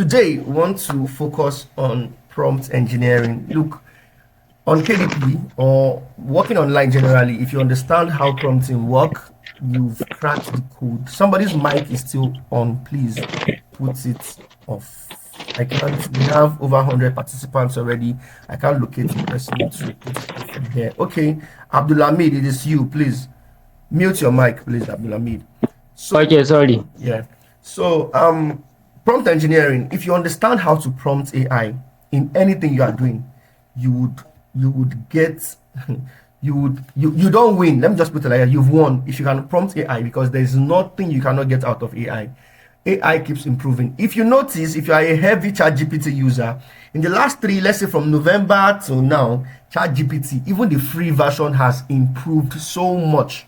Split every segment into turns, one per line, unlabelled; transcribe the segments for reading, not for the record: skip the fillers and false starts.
Today, we want to focus on prompt engineering. Look, on KDP or working online generally, if you understand how prompting work, you've cracked the code. Somebody's mic is still on. Please put it off. I can't. We have over 100 participants already. I can't locate the person to put it off from here. Okay, Abdulhamid, it is you. Please mute your mic, please, Abdulhamid.
Okay, sorry.
Yeah. So, prompt engineering. If you understand how to prompt AI in anything you are doing, you would get you don't win. Let me just put it like that. You've won if you can prompt AI, because there's nothing you cannot get out of AI. AI keeps improving. If you notice, if you are a heavy ChatGPT user, in the last three, let's say from November till now, ChatGPT, even the free version, has improved so much.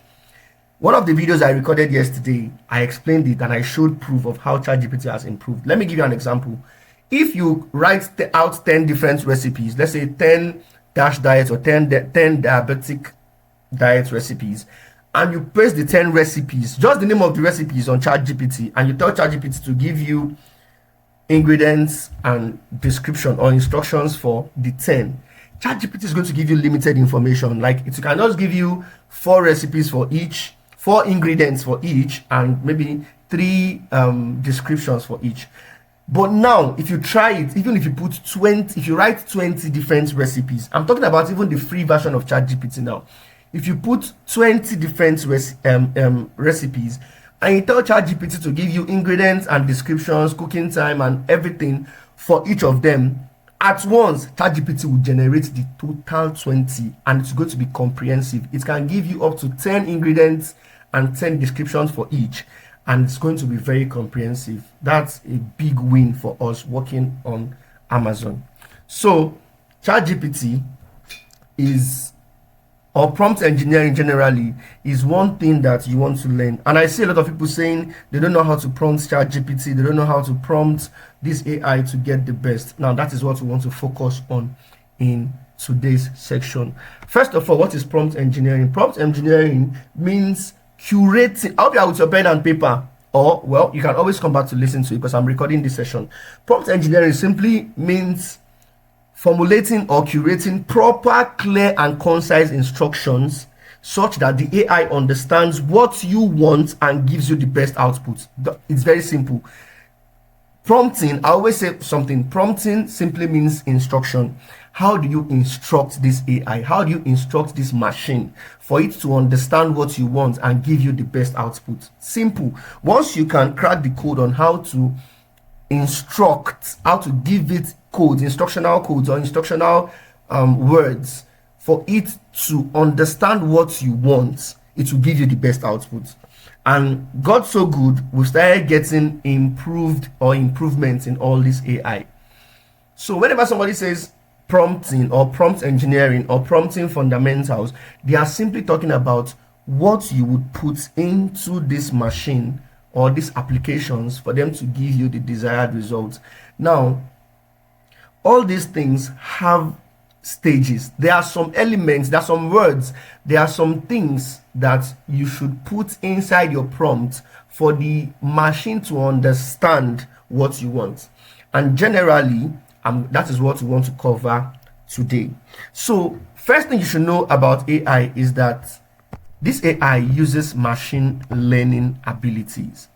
One of the videos I recorded yesterday, I explained it and I showed proof of how ChatGPT has improved. Let me give you an example. If you write out 10 different recipes, let's say 10 DASH diets or 10 diabetic diet recipes, and you paste the 10 recipes, just the name of the recipes, on ChatGPT, and you tell ChatGPT to give you ingredients and description or instructions for the 10, ChatGPT is going to give you limited information. Like, it can just give you 4 recipes for each, 4 ingredients for each, and maybe 3 descriptions for each. But now, if you try it, even if you put 20, if you write 20 different recipes, I'm talking about even the free version of ChatGPT now. If you put 20 different recipes and you tell ChatGPT to give you ingredients and descriptions, cooking time, and everything for each of them at once, ChatGPT will generate the total 20, and it's going to be comprehensive. It can give you up to 10 ingredients and 10 descriptions for each, and it's going to be very comprehensive. That's a big win for us working on Amazon. So ChatGPT or prompt engineering generally is one thing that you want to learn. And I see a lot of people saying they don't know how to prompt ChatGPT, they don't know how to prompt this AI to get the best. Now, that is what we want to focus on in today's section. First of all, what is prompt engineering? Prompt engineering means curating. I hope you are with your pen and paper, or, well, you can always come back to listen to it because I'm recording this session. Prompt engineering simply means formulating or curating proper, clear, and concise instructions such that the AI understands what you want and gives you the best output. It's very simple. Prompting, I always say something. Prompting simply means instruction. How do you instruct this AI? How do you instruct this machine for it to understand what you want and give you the best output? Simple. Once you can crack the code on how to instruct, how to give it codes, instructional codes, or instructional words for it to understand what you want, it will give you the best output. And God so good, we started getting improvements in all this AI. So whenever somebody says prompting or prompt engineering or prompting fundamentals, they are simply talking about what you would put into this machine or these applications for them to give you the desired results. Now, all these things have stages. There are some elements, there are some words, there are some things that you should put inside your prompt for the machine to understand what you want. And generally, that is what we want to cover today. So, first thing you should know about AI is that this AI uses machine learning abilities.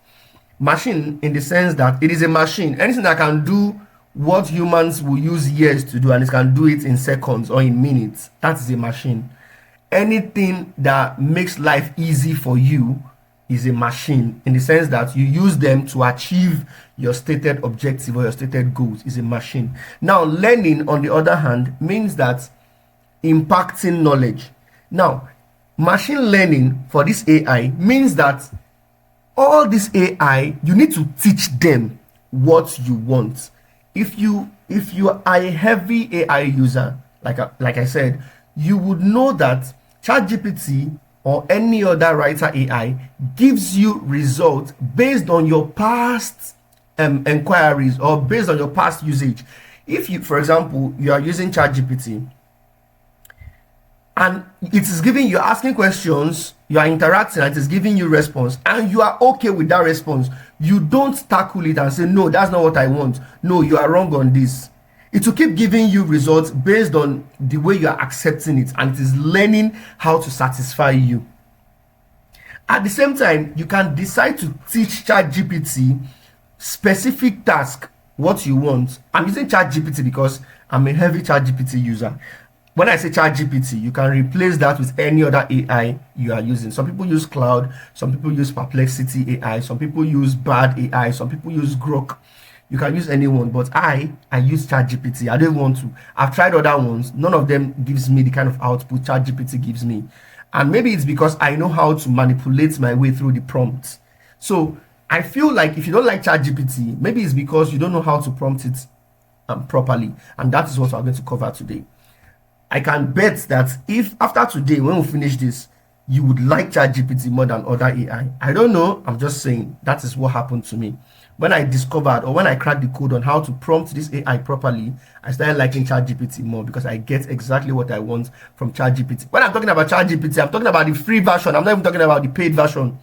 Machine, in the sense that it is a machine. Anything that can do what humans will use years to do, and it can do it in seconds or in minutes, that is a machine. Anything that makes life easy for you is a machine, in the sense that you use them to achieve your stated objective or your stated goals, is a machine. Now, learning, on the other hand, means that impacting knowledge. Now, machine learning for this AI means that all this AI, you need to teach them what you want. If you are a heavy AI user, like I said, you would know that ChatGPT or any other writer AI gives you results based on your past inquiries or based on your past usage. If you, for example, you are using ChatGPT and it is giving you, asking questions, you are interacting, and it is giving you response, and you are okay with that response, you don't tackle it and say, no, that's not what I want, no, you are wrong on this. It will keep giving you results based on the way you are accepting it, and it is learning how to satisfy you. At the same time, you can decide to teach ChatGPT specific task, what you want. I'm using ChatGPT because I'm a heavy ChatGPT user. When I say ChatGPT, you can replace that with any other AI you are using. Some people use Cloud, some people use Perplexity AI, some people use Bard AI, some people use Grok. You can use anyone, but I use ChatGPT. I don't want to. I've tried other ones. None of them gives me the kind of output ChatGPT gives me. And maybe it's because I know how to manipulate my way through the prompts. So I feel like if you don't like ChatGPT, maybe it's because you don't know how to prompt it properly. And that is what we're going to cover today. I can bet that if after today, when we finish this, you would like ChatGPT more than other AI. I don't know. I'm just saying that is what happened to me. When I discovered, or when I cracked the code on how to prompt this AI properly, I started liking ChatGPT more because I get exactly what I want from ChatGPT. When I'm talking about ChatGPT, I'm talking about the free version. I'm not even talking about the paid version.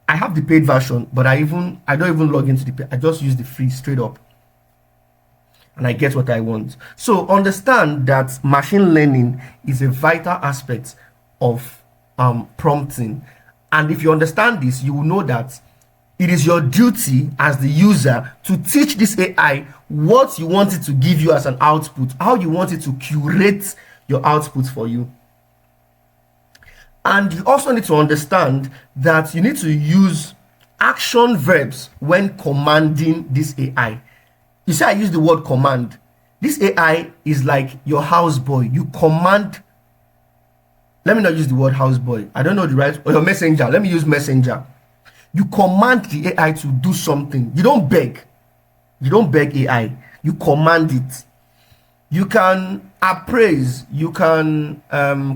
I have the paid version, but I don't even log into the paid. I just use the free straight up, and I get what I want. So understand that machine learning is a vital aspect of prompting, and if you understand this, you will know that it is your duty as the user to teach this AI what you want it to give you as an output, how you want it to curate your output for you. And you also need to understand that you need to use action verbs when commanding this AI. You see, I use the word command. This AI is like your houseboy. You command. Let me not use the word houseboy. I don't know the right, or your messenger. Let me use messenger. You command the AI to do something. You don't beg. You don't beg AI. You command it. You can appraise. You can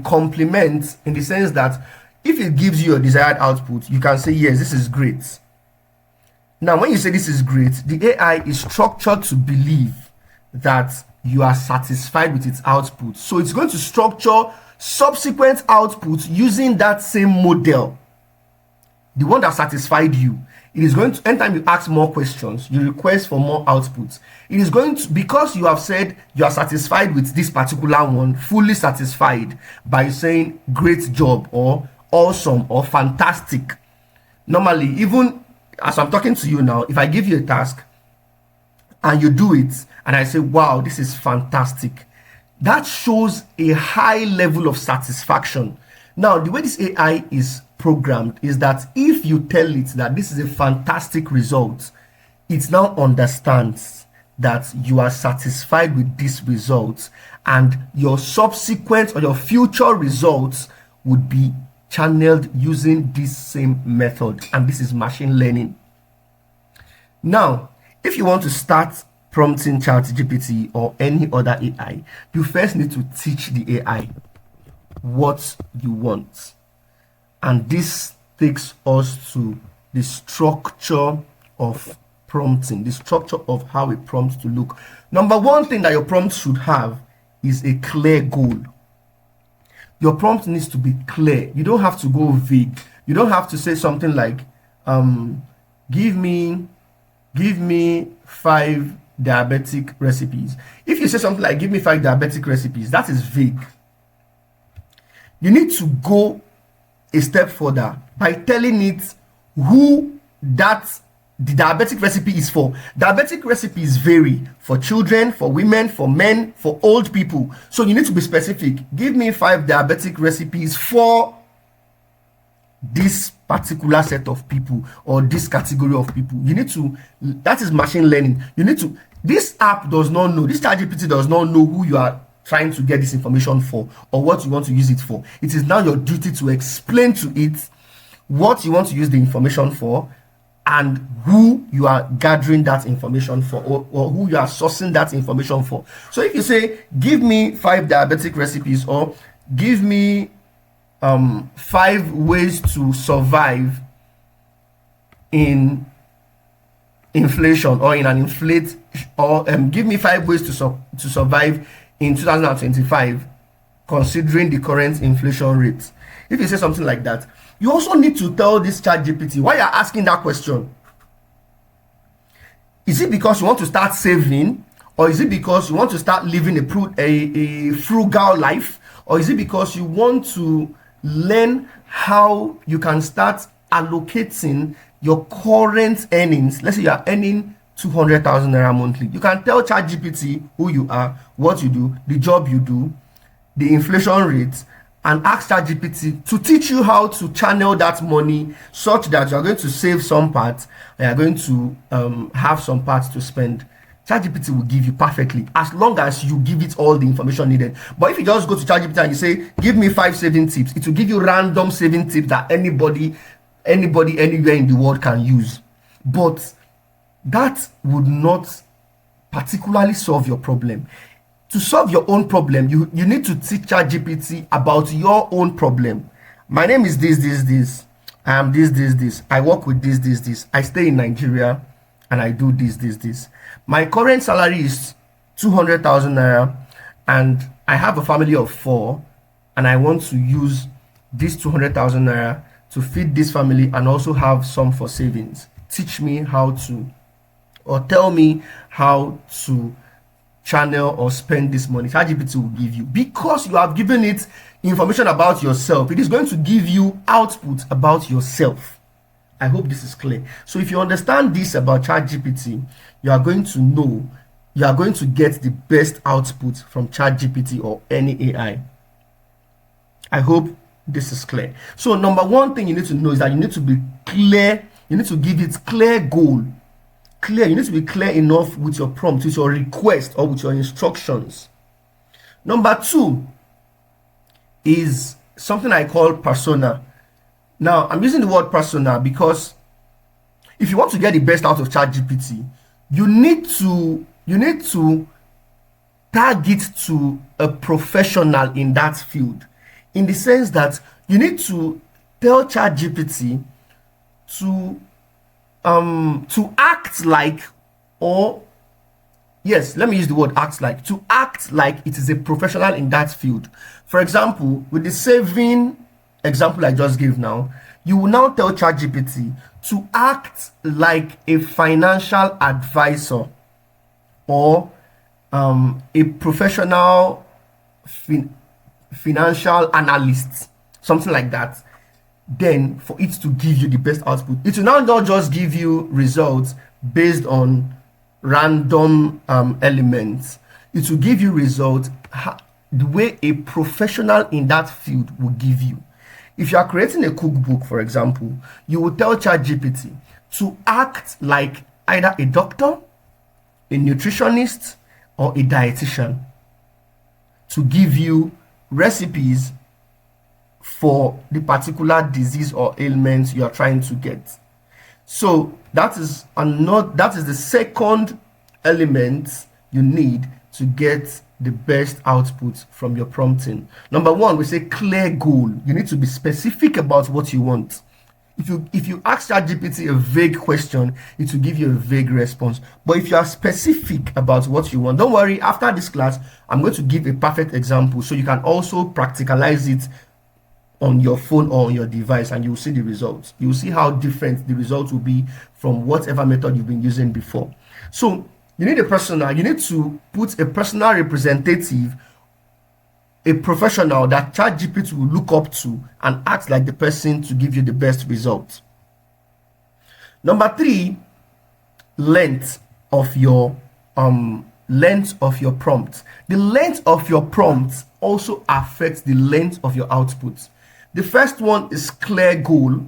compliment, in the sense that if it gives you a desired output, you can say, yes, this is great. Now, when you say this is great, the AI is structured to believe that you are satisfied with its output. So it's going to structure subsequent outputs using that same model, the one that satisfied you. It is going to, anytime you ask more questions, you request for more outputs, it is going to, because you have said you are satisfied with this particular one, fully satisfied, by saying great job or awesome or fantastic. Normally, even as I'm talking to you now, if I give you a task and you do it and I say, wow, this is fantastic, that shows a high level of satisfaction. Now, the way this AI is programmed is that if you tell it that this is a fantastic result, it now understands that you are satisfied with this result, and your subsequent or your future results would be channeled using this same method, and this is machine learning. Now, if you want to start prompting ChatGPT or any other AI, you first need to teach the AI what you want. And this takes us to the structure of prompting, the structure of how a prompt to look. Number one thing that your prompt should have is a clear goal. Your prompt needs to be clear. You don't have to go vague. You don't have to say something like, give me 5 diabetic recipes. If you say something like, give me 5 diabetic recipes, that is vague. You need to go a step further by telling it who the diabetic recipe is for. Diabetic recipes vary for children, for women, for men, for old people. So you need to be specific. Give me 5 diabetic recipes for this particular set of people or this category of people. You need to, that is machine learning. You need to, this app does not know, this ChatGPT does not know who you are trying to get this information for or what you want to use it for. It is now your duty to explain to it what you want to use the information for and who you are gathering that information for, or who you are sourcing that information for. So if you say, give me 5 diabetic recipes, or give me 5 ways to survive in inflation, or in an inflate, or give me 5 ways to survive in 2025, considering the current inflation rate. If you say something like that, you also need to tell this ChatGPT why you're asking that question. Is it because you want to start saving, or is it because you want to start living a frugal life, or is it because you want to learn how you can start allocating your current earnings? Let's say you are earning 200,000 naira monthly. You can tell ChatGPT who you are, what you do, the job you do, the inflation rate, and ask ChatGPT to teach you how to channel that money such that you are going to save some parts and you are going to have some parts to spend. ChatGPT will give you perfectly, as long as you give it all the information needed. But if you just go to ChatGPT and you say, give me 5 saving tips, it will give you random saving tips that anybody anywhere in the world can use. But that would not particularly solve your problem. To solve your own problem, you need to teach ChatGPT about your own problem. My name is this. I am this. I work with this. I stay in Nigeria and I do this. My current salary is 200,000 naira and I have a family of 4 and I want to use this 200,000 naira to feed this family and also have some for savings. Teach me how to, or tell me how to channel or spend this money. ChatGPT will give you, because you have given it information about yourself. It is going to give you output about yourself. I hope this is clear. So if you understand this about ChatGPT, you are going to know, you are going to get the best output from ChatGPT or any AI. I hope this is clear. So number one thing you need to know is that you need to be clear. You need to give it clear goal. You need to be clear enough with your prompt, with your request, or with your instructions. Number 2 is something I call persona. Now, I'm using the word persona because if you want to get the best out of ChatGPT, you need to target to a professional in that field, in the sense that you need to tell ChatGPT to act like, or yes, let me use the word act like, to act like it is a professional in that field. For example, with the saving example I just gave now, you will now tell ChatGPT to act like a financial advisor or a professional financial analyst, something like that. Then for it to give you the best output, it will now not just give you results based on random elements. It will give you results the way a professional in that field will give you. If you are creating a cookbook, for example, you will tell ChatGPT to act like either a doctor, a nutritionist, or a dietitian to give you recipes for the particular disease or ailment you are trying to get. So that is the second element you need to get the best output from your prompting. Number 1, we say clear goal. You need to be specific about what you want. If you ask ChatGPT a vague question, it will give you a vague response. But if you are specific about what you want, don't worry, after this class, I'm going to give a perfect example so you can also practicalize it on your phone or on your device, and you will see the results. You will see how different the results will be from whatever method you've been using before. So you need a persona. You need to put a personal representative, a professional that ChatGPT will look up to and act like the person to give you the best result. Number 3, length of your prompt. The length of your prompt also affects the length of your output. The first one is clear goal.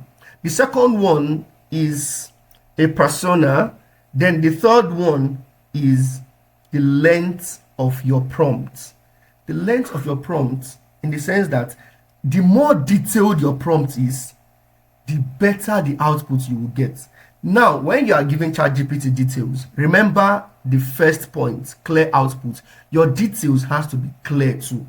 The second one is a persona. Then the third one is the length of your prompt. The length of your prompt, in the sense that the more detailed your prompt is, the better the output you will get. Now, when you are giving ChatGPT details, remember the first point, clear output. Your details has to be clear too.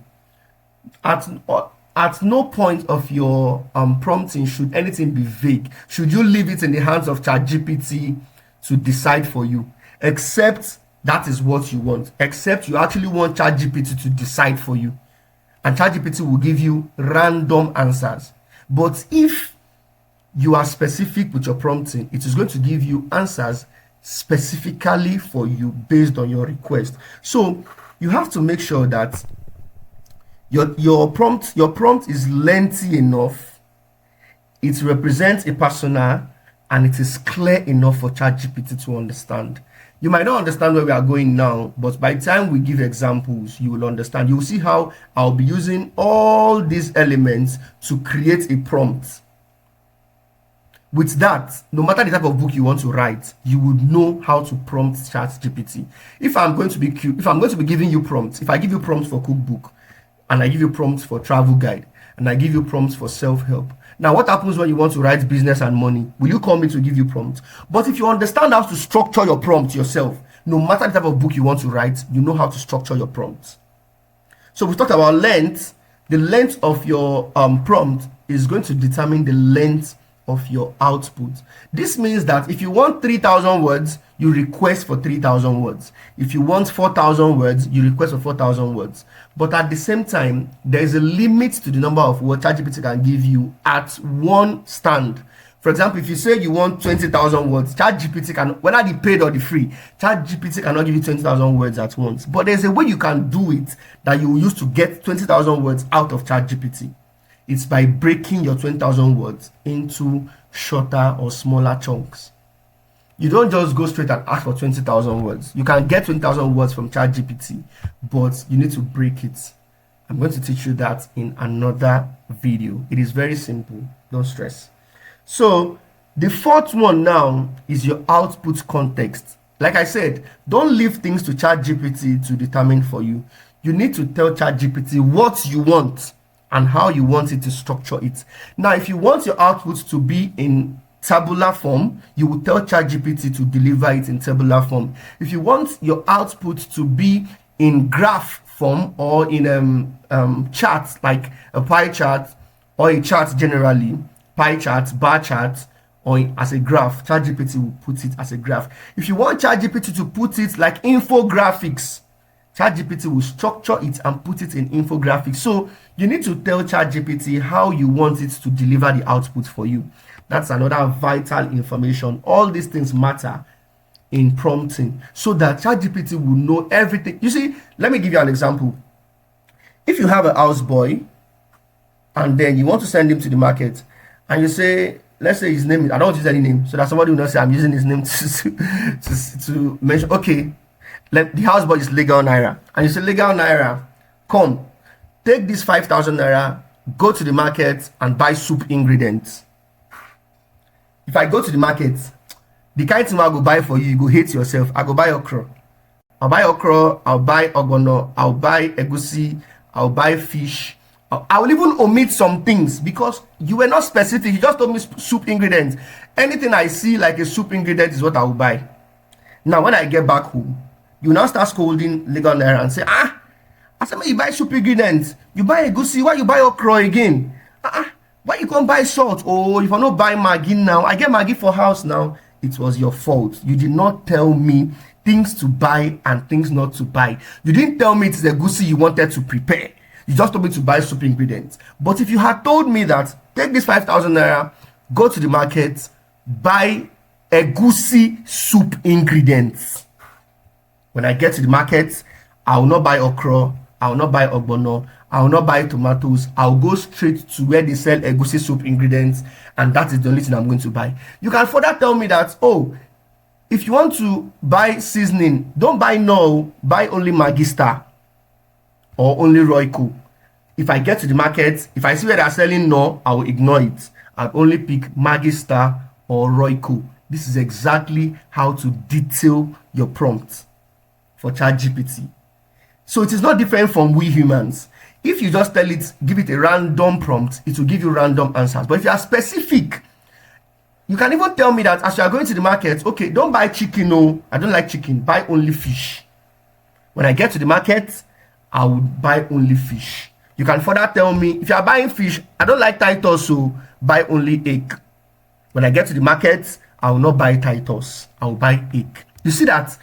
At no point of your prompting should anything be vague. Should you leave it in the hands of ChatGPT to decide for you, except that is what you want, except you actually want ChatGPT to decide for you. and ChatGPT will give you random answers. But if you are specific with your prompting, it is going to give you answers specifically for you based on your request. So you have to make sure that your prompt is lengthy enough, it represents a persona, and it is clear enough for ChatGPT to understand. You might not understand where we are going now, but by the time we give examples, you will understand. You will see how I'll be using all these elements to create a prompt. With that, no matter the type of book you want to write, you would know how to prompt ChatGPT. If I'm going to be giving you prompts, if I give you prompts for cookbook, and I give you prompts for travel guide, and I give you prompts for self-help. Now, what happens when you want to write business and money? Will you call me to give you prompts? But if you understand how to structure your prompt yourself, no matter the type of book you want to write, you know how to structure your prompts. So we talked about length. The length of your prompt is going to determine the length of your output. This means that if you want 3,000 words, you request for 3,000 words. If you want 4,000 words, you request for 4,000 words. But at the same time, there is a limit to the number of words ChatGPT can give you at one stand. For example, if you say you want 20,000 words, ChatGPT can, whether the paid or the free, ChatGPT cannot give you 20,000 words at once. But there's a way you can do it that you will use to get 20,000 words out of ChatGPT. It's by breaking your 20,000 words into shorter or smaller chunks. You don't just go straight and ask for 20,000 words. You can get 20,000 words from ChatGPT, but you need to break it. I'm going to teach you that in another video. It is very simple. Don't stress. So the fourth one now is your output context. Like I said, don't leave things to ChatGPT to determine for you. You need to tell ChatGPT what you want and how you want it to structure it. Now, if you want your output to be in tabular form, you will tell ChatGPT to deliver it in tabular form. If you want your output to be in graph form or in charts, like a pie chart or a chart generally, pie chart, bar chart, or as a graph, ChatGPT will put it as a graph. If you want ChatGPT to put it like infographics, ChatGPT will structure it and put it in infographics. So you need to tell ChatGPT how you want it to deliver the output for you. That's another vital information. All these things matter in prompting so that ChatGPT will know everything. You see, let me give you an example. If you have a houseboy and then you want to send him to the market and you say, let's say his name, I don't want to use any name so that somebody will not say I'm using his name to mention, okay, the houseboy is legal Naira, and you say, legal Naira, come, take this 5,000 Naira, go to the market and buy soup ingredients. If I go to the market, the kind of thing I go buy for you, you go hate yourself. I go buy okra. I'll buy okra, I'll buy ogbono, I'll buy egusi, I'll buy fish. I will even omit some things because you were not specific. You just told me soup ingredients. Anything I see like a soup ingredient is what I will buy. Now, when I get back home, you now start scolding legal Naira and say, I said, you buy soup ingredients, you buy egusi, why you buy okra again? Why you can't buy salt? Oh, if I not buy Maggi now, I get Maggi for house now. It was your fault. You did not tell me things to buy and things not to buy. You didn't tell me it's the egusi you wanted to prepare. You just told me to buy soup ingredients. But if you had told me that, take this 5,000 Naira, go to the market, buy egusi soup ingredients. When I get to the market, I will not buy okra, I will not buy ogbono, I will not buy tomatoes. I'll go straight to where they sell egusi soup ingredients, and that is the only thing I'm going to buy. You can further tell me that, oh, if you want to buy seasoning, don't buy no, buy only Maggi Star or only Royco. If I get to the market, if I see where they're selling no, I will ignore it. I'll only pick Maggi Star or Royco. This is exactly how to detail your prompt for ChatGPT. So it is not different from we humans. If you just tell it, give it a random prompt, it will give you random answers. But if you are specific, you can even tell me that as you are going to the market, okay, don't buy chicken, no, I don't like chicken, buy only fish. When I get to the market, I would buy only fish. You can further tell me, if you are buying fish, I don't like Titus, so buy only egg. When I get to the market, I will not buy Titus, I will buy egg. You see that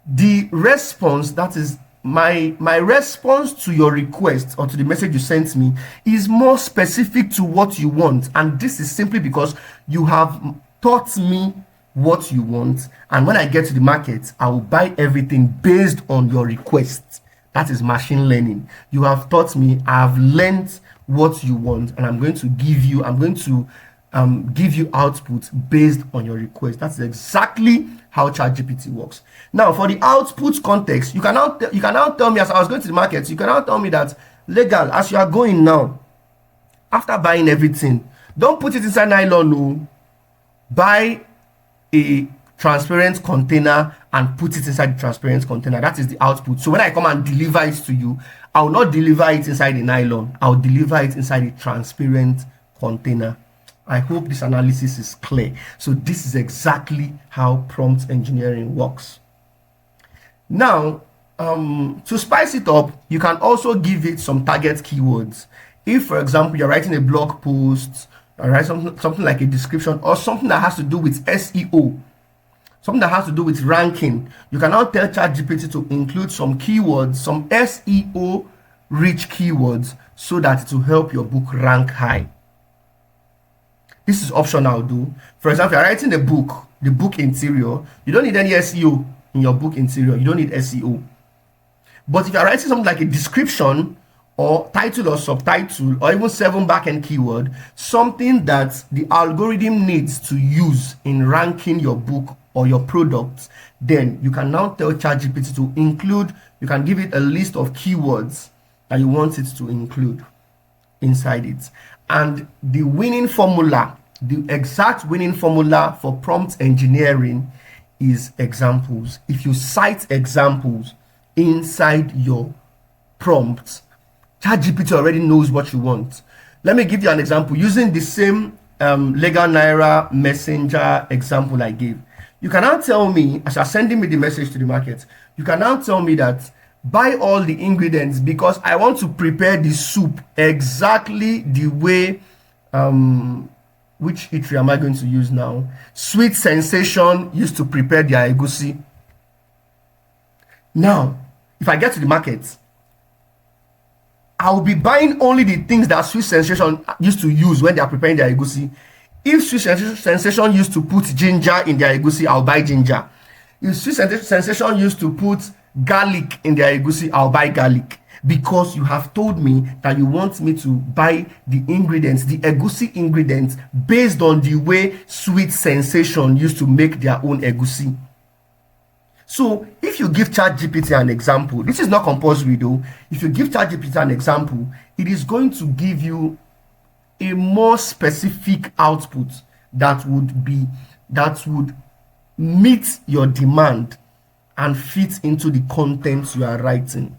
the response, that is my response to your request or to the message you sent me is more specific to what you want, and this is simply because you have taught me what you want, and when I get to the market, I will buy everything based on your request. That is machine learning. You have taught me, I have learned what you want, and I'm going to give you output based on your request. That's exactly how ChatGPT works. Now, for the output context, you can now tell me, as I was going to the market, you can now tell me that, legal, as you are going now, after buying everything, don't put it inside nylon, no. Buy a transparent container and put it inside the transparent container. That is the output. So when I come and deliver it to you, I will not deliver it inside the nylon. I will deliver it inside the transparent container. I hope this analysis is clear. So this is exactly how prompt engineering works. Now, to spice it up, you can also give it some target keywords. If, for example, you're writing a blog post, or write something like a description, or something that has to do with SEO, something that has to do with ranking, you can now tell ChatGPT to include some keywords, some SEO rich keywords, so that it will help your book rank high. This is optional though. For example, you're writing the book interior, you don't need any SEO in your book interior, you don't need SEO. But if you're writing something like a description or title or subtitle or even 7 backend keyword, something that the algorithm needs to use in ranking your book or your products, then you can now tell ChatGPT to include, you can give it a list of keywords that you want it to include inside it. And the winning formula, the exact winning formula for prompt engineering is examples. If you cite examples inside your prompts, ChatGPT already knows what you want. Let me give you an example using the same legal Naira messenger example I gave. You can now tell me, as you're sending me the message to the market, you can now tell me that buy all the ingredients because I want to prepare the soup exactly the way, which eatery am I going to use now? Sweet Sensation used to prepare their egusi. Now, if I get to the market, I'll be buying only the things that Sweet Sensation used to use when they are preparing their egusi. If Sweet Sensation used to put ginger in their egusi, I'll buy ginger. If Sweet Sensation used to put garlic in their egusi, I'll buy garlic. Because you have told me that you want me to buy the ingredients, the egusi ingredients, based on the way Sweet Sensation used to make their own egusi. So if you give ChatGPT an example, this is not compulsory though. If you give ChatGPT an example, it is going to give you a more specific output that would meet your demand and fit into the content you are writing.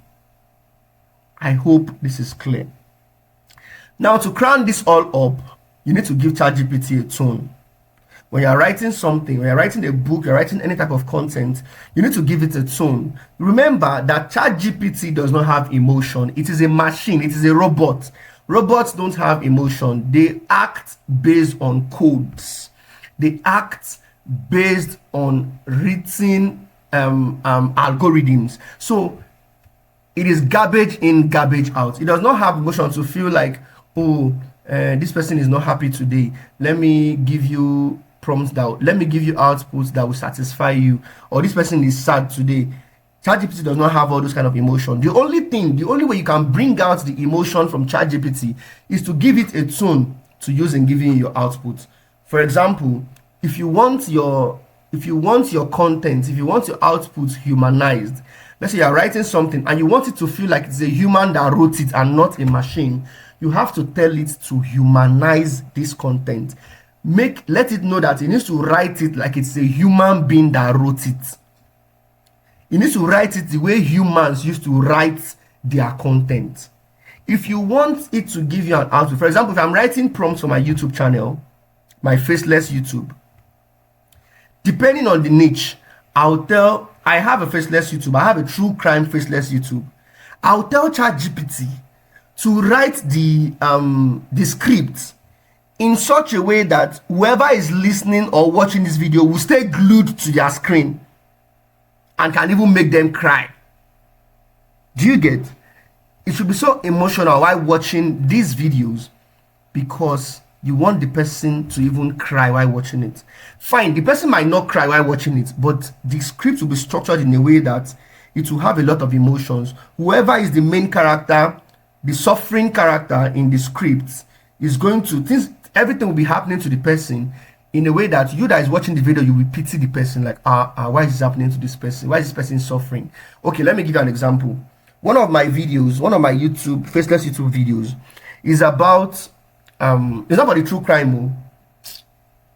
I hope this is clear. Now, to crown this all up, you need to give ChatGPT a tone. When you're writing something, when you're writing a book, you're writing any type of content, you need to give it a tone. Remember that ChatGPT does not have emotion. It is a machine. It is a robot. Robots don't have emotion. They act based on codes. They act based on written algorithms. So it is garbage in, garbage out. It does not have emotion to feel like, oh, this person is not happy today. Let me give you prompts let me give you outputs that will satisfy you. Or this person is sad today. ChatGPT does not have all those kind of emotion. The only way you can bring out the emotion from ChatGPT is to give it a tone to use in giving you your output. For example, if you want your content, if you want your output humanized, let's say you're writing something and you want it to feel like it's a human that wrote it and not a machine, you have to tell it to humanize this content. Let it know that it needs to write it like it's a human being that wrote it. It needs to write it the way humans used to write their content. If you want it to give you an output, for example, if I'm writing prompts for my YouTube channel, my faceless YouTube, depending on the niche, I have a faceless YouTube, I have a true crime faceless YouTube. I'll tell ChatGPT to write the script in such a way that whoever is listening or watching this video will stay glued to their screen and can even make them cry. Do you get? It should be so emotional while watching these videos because you want the person to even cry while watching it. Fine, the person might not cry while watching it, but the script will be structured in a way that it will have a lot of emotions. Whoever is the main character, the suffering character in the script, is going to everything will be happening to the person in a way that you that is watching the video, you will pity the person, like, why is this happening to this person? Why is this person suffering? Okay, let me give you an example. One of my videos, one of my faceless YouTube videos, is about it's not about the true crime.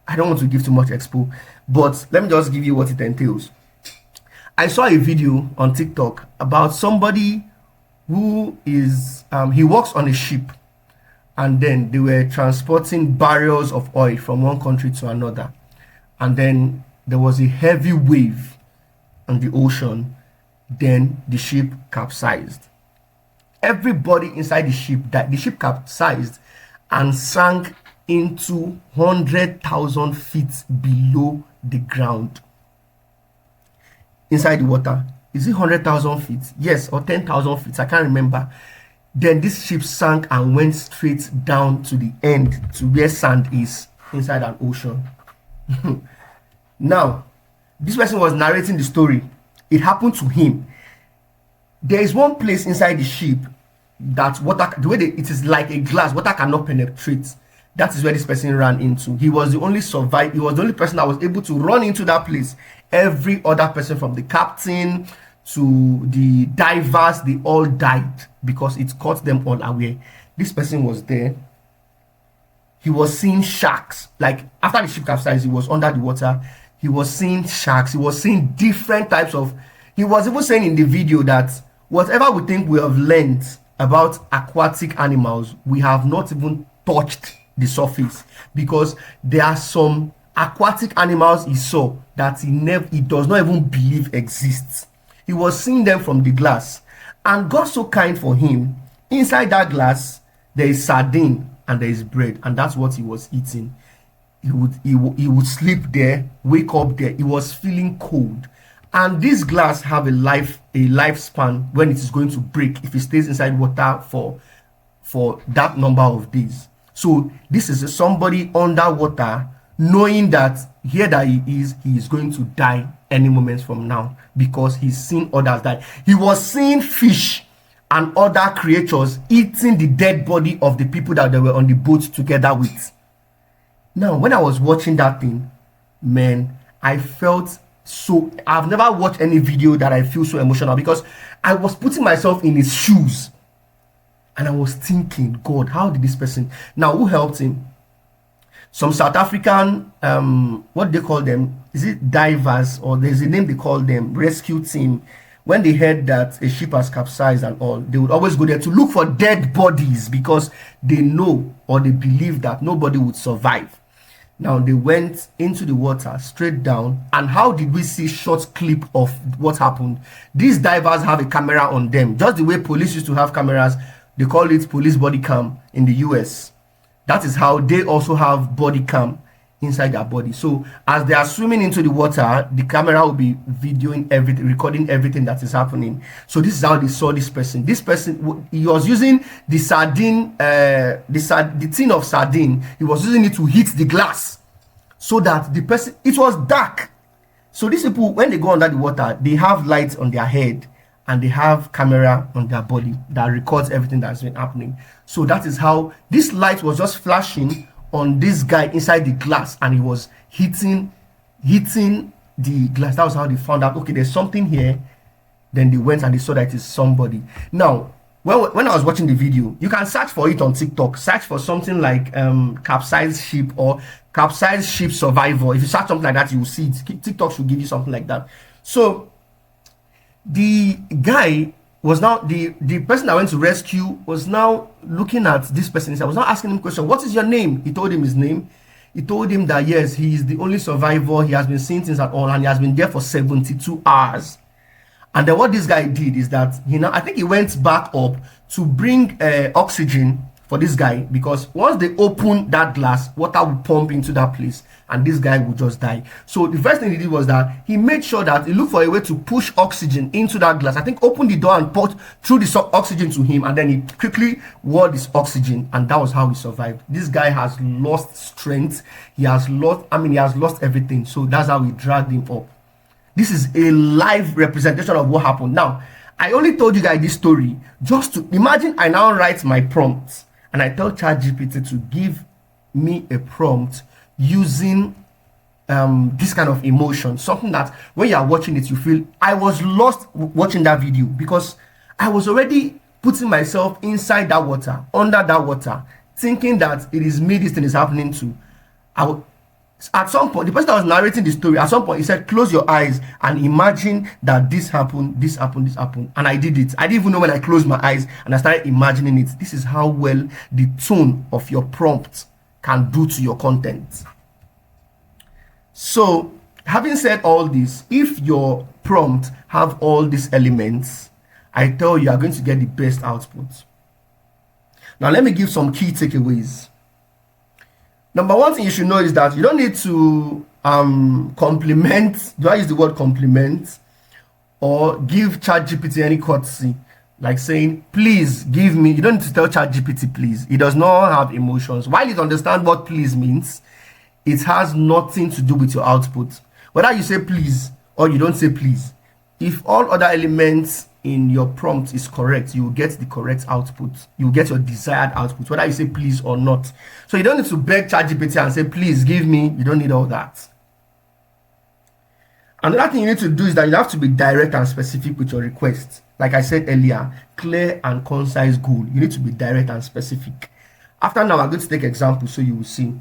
I don't want to give too much expo, but let me just give you what it entails. I saw a video on TikTok about somebody who is he works on a ship, and then they were transporting barrels of oil from one country to another, and then there was a heavy wave on the ocean. Then the ship capsized. Everybody inside the ship died. The ship capsized and sank into 100,000 feet below the ground. Inside the water. Is it 100,000 feet? Yes, or 10,000 feet. I can't remember. Then this ship sank and went straight down to the end, to where sand is, inside an ocean. Now, this person was narrating the story. It happened to him. There is one place inside the ship that water, the way it is like a glass, water cannot penetrate. That is where this person ran into. He was the only survivor. He was the only person that was able to run into that place. Every other person, from the captain to the divers, they all died because it caught them all away. This person was there. He was seeing sharks. Like, after the ship capsized, he was under the water. He was seeing sharks. He was seeing different types of... He was even saying in the video that whatever we think we have learned about aquatic animals, we have not even touched the surface, because there are some aquatic animals he saw that he does not even believe exists. He was seeing them from the glass, and God so kind for him. Inside that glass, there is sardine and there is bread, and that's what he was eating. He would sleep there, wake up there. He was feeling cold, and this glass have a lifespan when it is going to break if it stays inside water for that number of days. So this is somebody underwater, knowing that here that he is going to die any moment from now, because he's seen others die. He was seeing fish and other creatures eating the dead body of the people that they were on the boat together with. Now, when I was watching that thing, man, I felt so... I've never watched any video that I feel so emotional, because I was putting myself in his shoes. And I was thinking, God, how did this person... Now, who helped him? Some South African, what they call them? Is it divers? Or there's a name they call them, rescue team. When they heard that a ship has capsized and all, they would always go there to look for dead bodies, because they know or they believe that nobody would survive. Now, they went into the water, straight down. And how did we see short clip of what happened? These divers have a camera on them, just the way police used to have cameras. They call it police body cam in the US. That is how they also have body cam inside their body. So as they are swimming into the water, the camera will be videoing everything, recording everything that is happening. So this is how they saw this person. This person, he was using the sardine, the tin of sardine. He was using it to hit the glass, so that the person... It was dark. So these people, when they go under the water, they have lights on their head, and they have camera on their body that records everything that's been happening. So that is how this light was just flashing on this guy inside the glass, and he was hitting the glass. That was how they found out, okay, there's something here. Then they went and they saw that it is somebody. Now, when I was watching the video, you can search for it on TikTok. Search for something like capsized ship or capsized ship survivor. If you search something like that, you will see it. TikTok should give you something like that. So the guy was now, the person that went to rescue was now looking at this person. I was now asking him a question. What is your name? He told him his name. He told him that yes, he is the only survivor. He has been seeing things at all, and he has been there for 72 hours. And then what this guy did is that I think he went back up to bring oxygen for this guy, because once they open that glass, water will pump into that place and this guy will just die. So the first thing he did was that he made sure that he looked for a way to push oxygen into that glass. I think opened the door and poured through the oxygen to him, and then he quickly wore this oxygen, and that was how he survived. This guy has lost strength. He has lost everything. So that's how we dragged him up. This is a live representation of what happened. Now, I only told you guys this story just to imagine I now write my prompts and I tell ChatGPT to give me a prompt using this kind of emotion, something that when you are watching it, you feel. I was lost watching that video because I was already putting myself inside that water, under that water, thinking that it is me this thing is happening to. At some point, the person that was narrating the story, at some point, he said, close your eyes and imagine that this happened, this happened, this happened. And I did it. I didn't even know when I closed my eyes and I started imagining it. This is how well the tone of your prompt can do to your content. So, having said all this, if your prompt have all these elements, I tell you, you are going to get the best output. Now, let me give some key takeaways. Number one thing you should know is that you don't need to compliment. Do I use the word compliment? Or give ChatGPT any courtesy, like saying, please give me. You don't need to tell ChatGPT please. It does not have emotions. While it understands what please means, it has nothing to do with your output. Whether you say please or you don't say please, if all other elements in your prompt is correct, you will get the correct output. You will get your desired output, whether you say please or not. So you don't need to beg ChatGPT and say, please give me. You don't need all that. Another thing you need to do is that you have to be direct and specific with your request. Like I said earlier, clear and concise goal. You need to be direct and specific. After now, I'm going to take examples so you will see.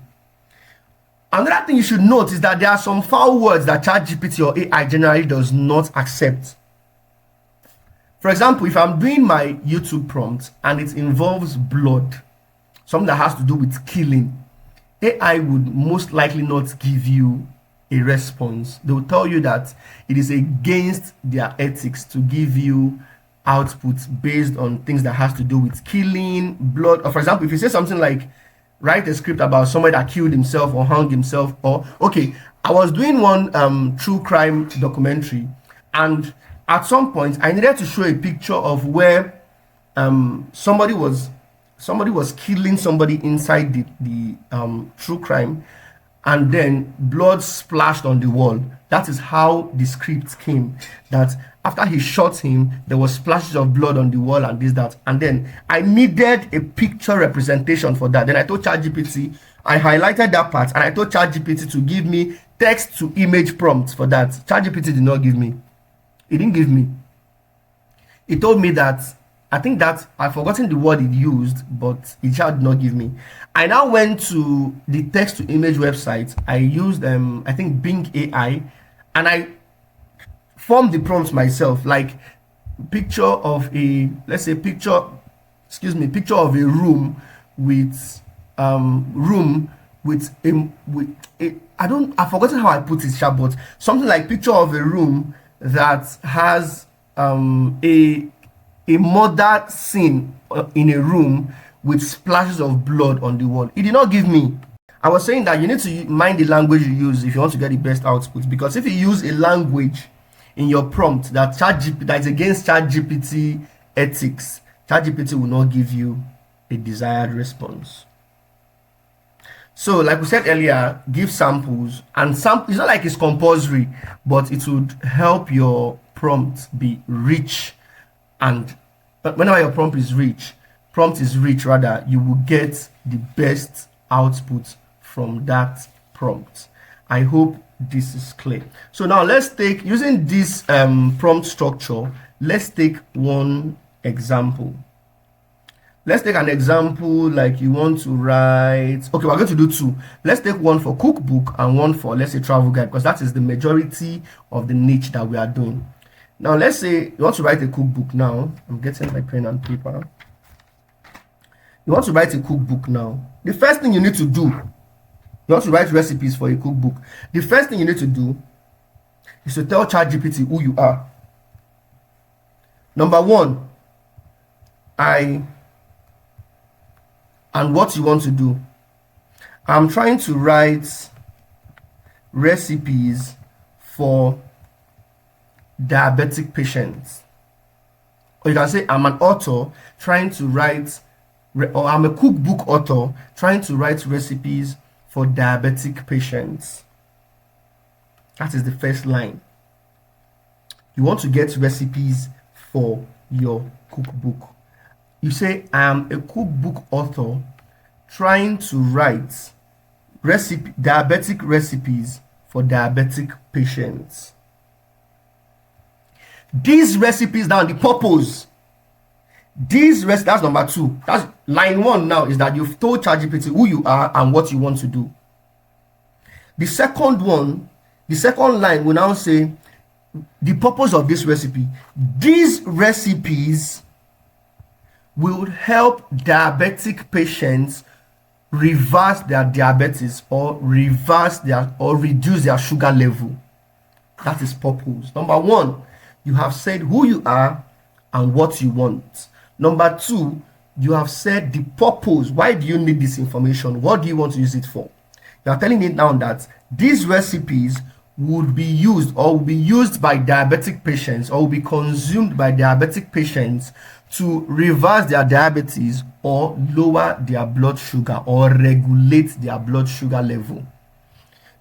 Another thing you should note is that there are some foul words that ChatGPT or AI generally does not accept. For example, if I'm doing my YouTube prompt and it involves blood, something that has to do with killing, AI would most likely not give you a response. They will tell you that it is against their ethics to give you outputs based on things that has to do with killing, blood. Or for example, if you say something like, write a script about somebody that killed himself or hung himself, or okay, I was doing one true crime documentary, and at some point I needed to show a picture of where somebody was killing somebody inside the true crime, and then blood splashed on the wall. That is how the script came, that after he shot him, there was splashes of blood on the wall and this, that. And then I needed a picture representation for that. Then I told ChatGPT, I highlighted that part, and I told ChatGPT to give me text to image prompts for that. ChatGPT did not give me. It didn't give me. It told me that, I think that I've forgotten the word it used, but it did not give me. I now went to the text to image website. I used I think Bing AI, and I formed the prompts myself, like picture of a, let's say picture of a room with I've forgotten how I put it, but something like picture of a room that has a murder scene in a room with splashes of blood on the wall. It did not give me. I was saying that you need to mind the language you use if you want to get the best output, because if you use a language in your prompt that is against ChatGPT ethics, ChatGPT will not give you a desired response. So like we said earlier, give samples, and it's not like it's compulsory, but it would help your prompt be rich. And whenever your prompt is rich, you will get the best output from that prompt. I hope this is clear. So now let's take, using this prompt structure, let's take one example. Let's take an example like you want to write, okay, we're going to do two. Let's take one for cookbook and one for, let's say, travel guide, because that is the majority of the niche that we are doing. Now, let's say you want to write a cookbook now. I'm getting my pen and paper. You want to write a cookbook now. The first thing you need to do, you want to write recipes for a cookbook. The first thing you need to do is to tell ChatGPT who you are. Number one, I and what you want to do. I'm trying to write recipes for diabetic patients. Or you can say I'm an author trying to write, or I'm a cookbook author trying to write recipes for diabetic patients. That is the first line. You want to get recipes for your cookbook. You say I'm a cookbook author trying to write diabetic recipes for diabetic patients. These recipes now, the purpose. That's number 2. That's line 1 now, is that you've told ChatGPT who you are and what you want to do. The second line will now say the purpose of this recipe. These recipes will help diabetic patients reverse their diabetes or reduce their sugar level. That is purpose. Number 1, you have said who you are and what you want. Number 2, you have said the purpose. Why do you need this information? What do you want to use it for? You are telling it now that these recipes would be used by diabetic patients, or will be consumed by diabetic patients to reverse their diabetes or lower their blood sugar or regulate their blood sugar level.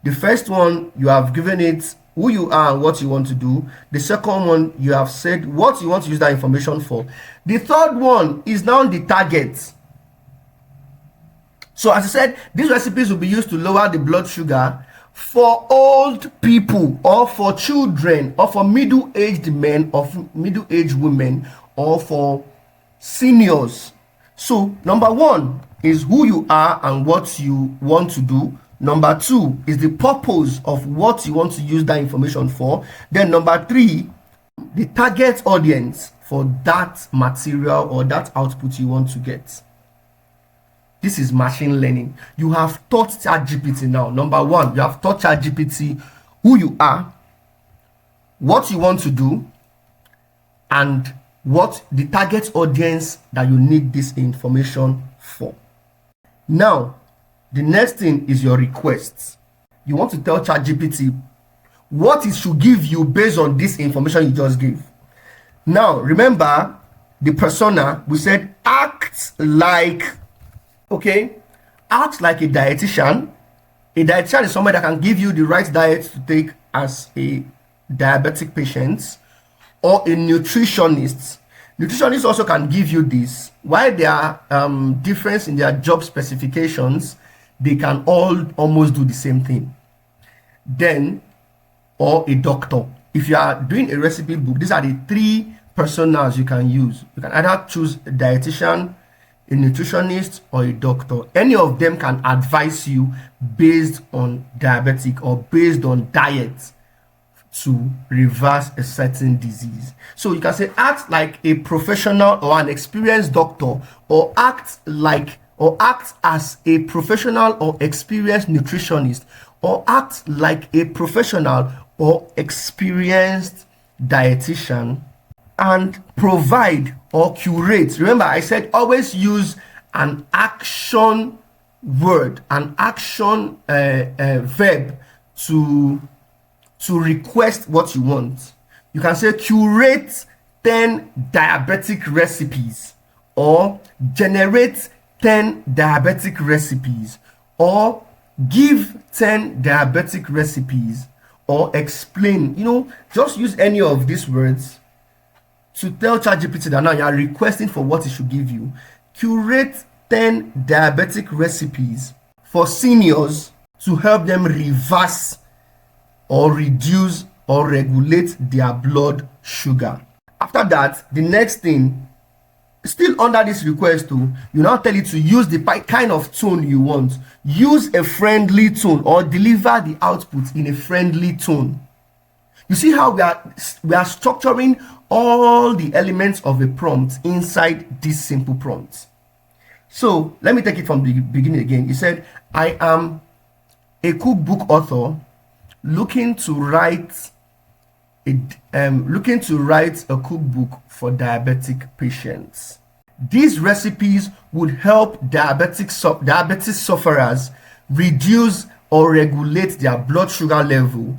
The first one, you have given it who you are and what you want to do. The second one, you have said what you want to use that information for. The third one is now the target. So as I said, these recipes will be used to lower the blood sugar for old people, or for children, or for middle-aged men, or middle-aged women, or for seniors. So number 1 is who you are and what you want to do. Number 2 is the purpose of what you want to use that information for. Then number 3, the target audience for that material or that output you want to get. This is machine learning. You have taught ChatGPT now. Number 1, you have taught ChatGPT who you are, what you want to do, and what the target audience that you need this information for. Now, the next thing is your requests. You want to tell ChatGPT what it should give you based on this information you just gave. Now, remember the persona. We said act like a dietitian. A dietitian is somebody that can give you the right diet to take as a diabetic patient, or a nutritionist. Nutritionists also can give you this. While there are difference in their job specifications, they can all almost do the same thing. Then, or a doctor. If you are doing a recipe book, these are the 3 personas you can use. You can either choose a dietitian, a nutritionist, or a doctor. Any of them can advise you based on diabetic or based on diet to reverse a certain disease. So you can say act like a professional or an experienced doctor, or act as a professional or experienced nutritionist, or act like a professional or experienced dietitian, and provide or curate. Remember, I said always use an action word, an action verb to request what you want. You can say curate 10 diabetic recipes, or generate 10 diabetic recipes, or give 10 diabetic recipes, or explain. Just use any of these words to tell ChatGPT that now you are requesting for what it should give you. Curate 10 diabetic recipes for seniors to help them reverse or reduce or regulate their blood sugar. After that, the next thing, still under this request too, you now tell it to use the kind of tone you want. Use a friendly tone, or deliver the output in a friendly tone. You see how we are structuring all the elements of a prompt inside this simple prompt. So let me take it from the beginning again. You said, I am a cookbook author looking to write a cookbook for diabetic patients. These recipes would help diabetes sufferers reduce or regulate their blood sugar level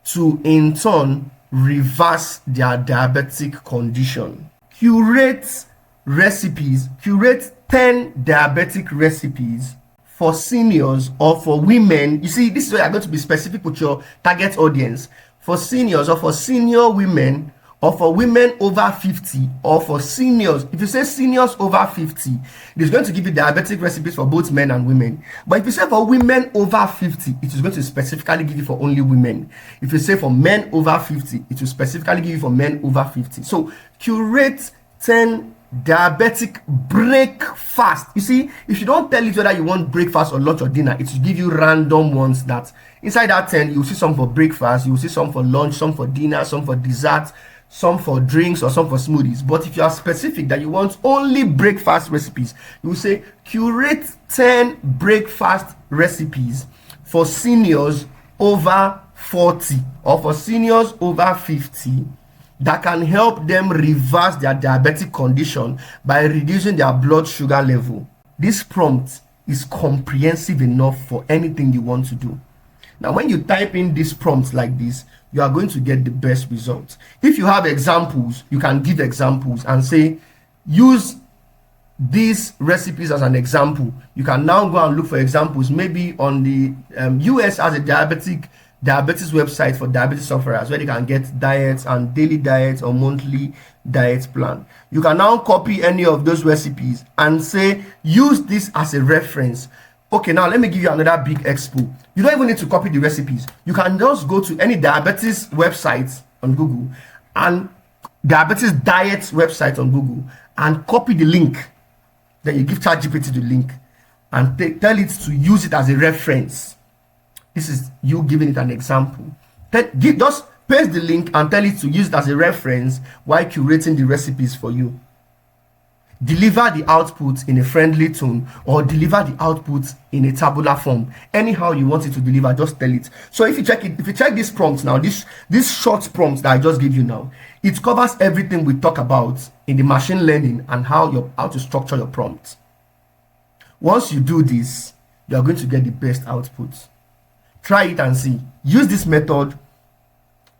to in turn reverse their diabetic condition. Curate 10 diabetic recipes for seniors or for women. You see, this is where you're going to be specific with your target audience. For seniors or for senior women, or for women over 50, or for seniors. If you say seniors over 50, it is going to give you diabetic recipes for both men and women. But if you say for women over 50, it is going to specifically give you for only women. If you say for men over 50, it will specifically give you for men over 50. So curate 10 diabetic breakfast. You see, if you don't tell it whether you want breakfast or lunch or dinner, it will give you random ones that inside that 10, you'll see some for breakfast, you'll see some for lunch, some for dinner, some for dessert, some for drinks, or some for smoothies. But if you are specific that you want only breakfast recipes, you will say curate 10 breakfast recipes for seniors over 40 or for seniors over 50 that can help them reverse their diabetic condition by reducing their blood sugar level. This prompt is comprehensive enough for anything you want to do. Now, when you type in this prompt like this, you are going to get the best results. If you have examples, you can give examples and say, use these recipes as an example. You can now go and look for examples, maybe on the US as a diabetes website for diabetes sufferers, where they can get diets and daily diets or monthly diet plan. You can now copy any of those recipes and say, use this as a reference. Okay, now let me give you another big expo. You don't even need to copy the recipes. You can just go to any diabetes website on Google and diabetes diet website on Google and copy the link. Then you give Chatgpt the link and tell it to use it as a reference. This is you giving it an example. Just paste the link and tell it to use it as a reference while curating the recipes for you. Deliver the output in a friendly tone or deliver the output in a tabular form. Anyhow you want it to deliver, just tell it. So if you check this prompt now, this short prompt that I just gave you now, it covers everything we talk about in the machine learning and how to structure your prompt. Once you do this, you are going to get the best output. Try it and see. Use this method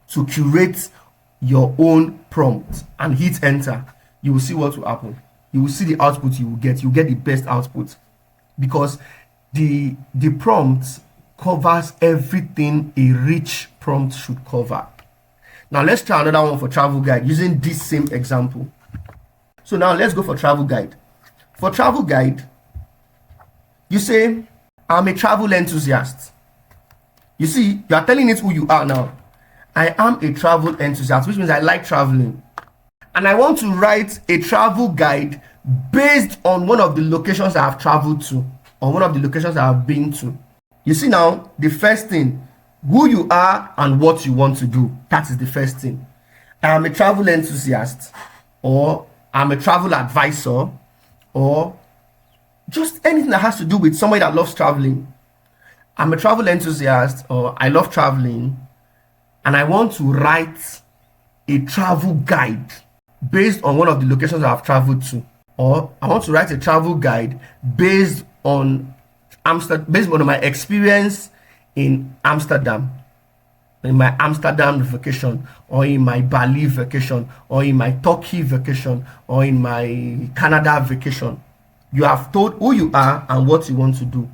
to curate your own prompt and hit enter. You will see what will happen. You will see the output you will get. You get the best output because the prompt covers everything a rich prompt should cover. Now let's try another one for travel guide using this same example. So now let's go for travel guide. For travel guide, you say, I'm a travel enthusiast. You see, you are telling it who you are now. I am a travel enthusiast, which means I like traveling. And I want to write a travel guide based on one of the locations I have traveled to or one of the locations I have been to. You see now, the first thing, who you are and what you want to do. That is the first thing. I am a travel enthusiast, or I'm a travel advisor, or just anything that has to do with somebody that loves traveling. I'm a travel enthusiast, or I love traveling, and I want to write a travel guide based on one of the locations I have traveled to, or I want to write a travel guide based on my experience in Amsterdam, in my Amsterdam vacation, or in my Bali vacation, or in my Turkey vacation, or in my Canada vacation. You have told who you are and what you want to do.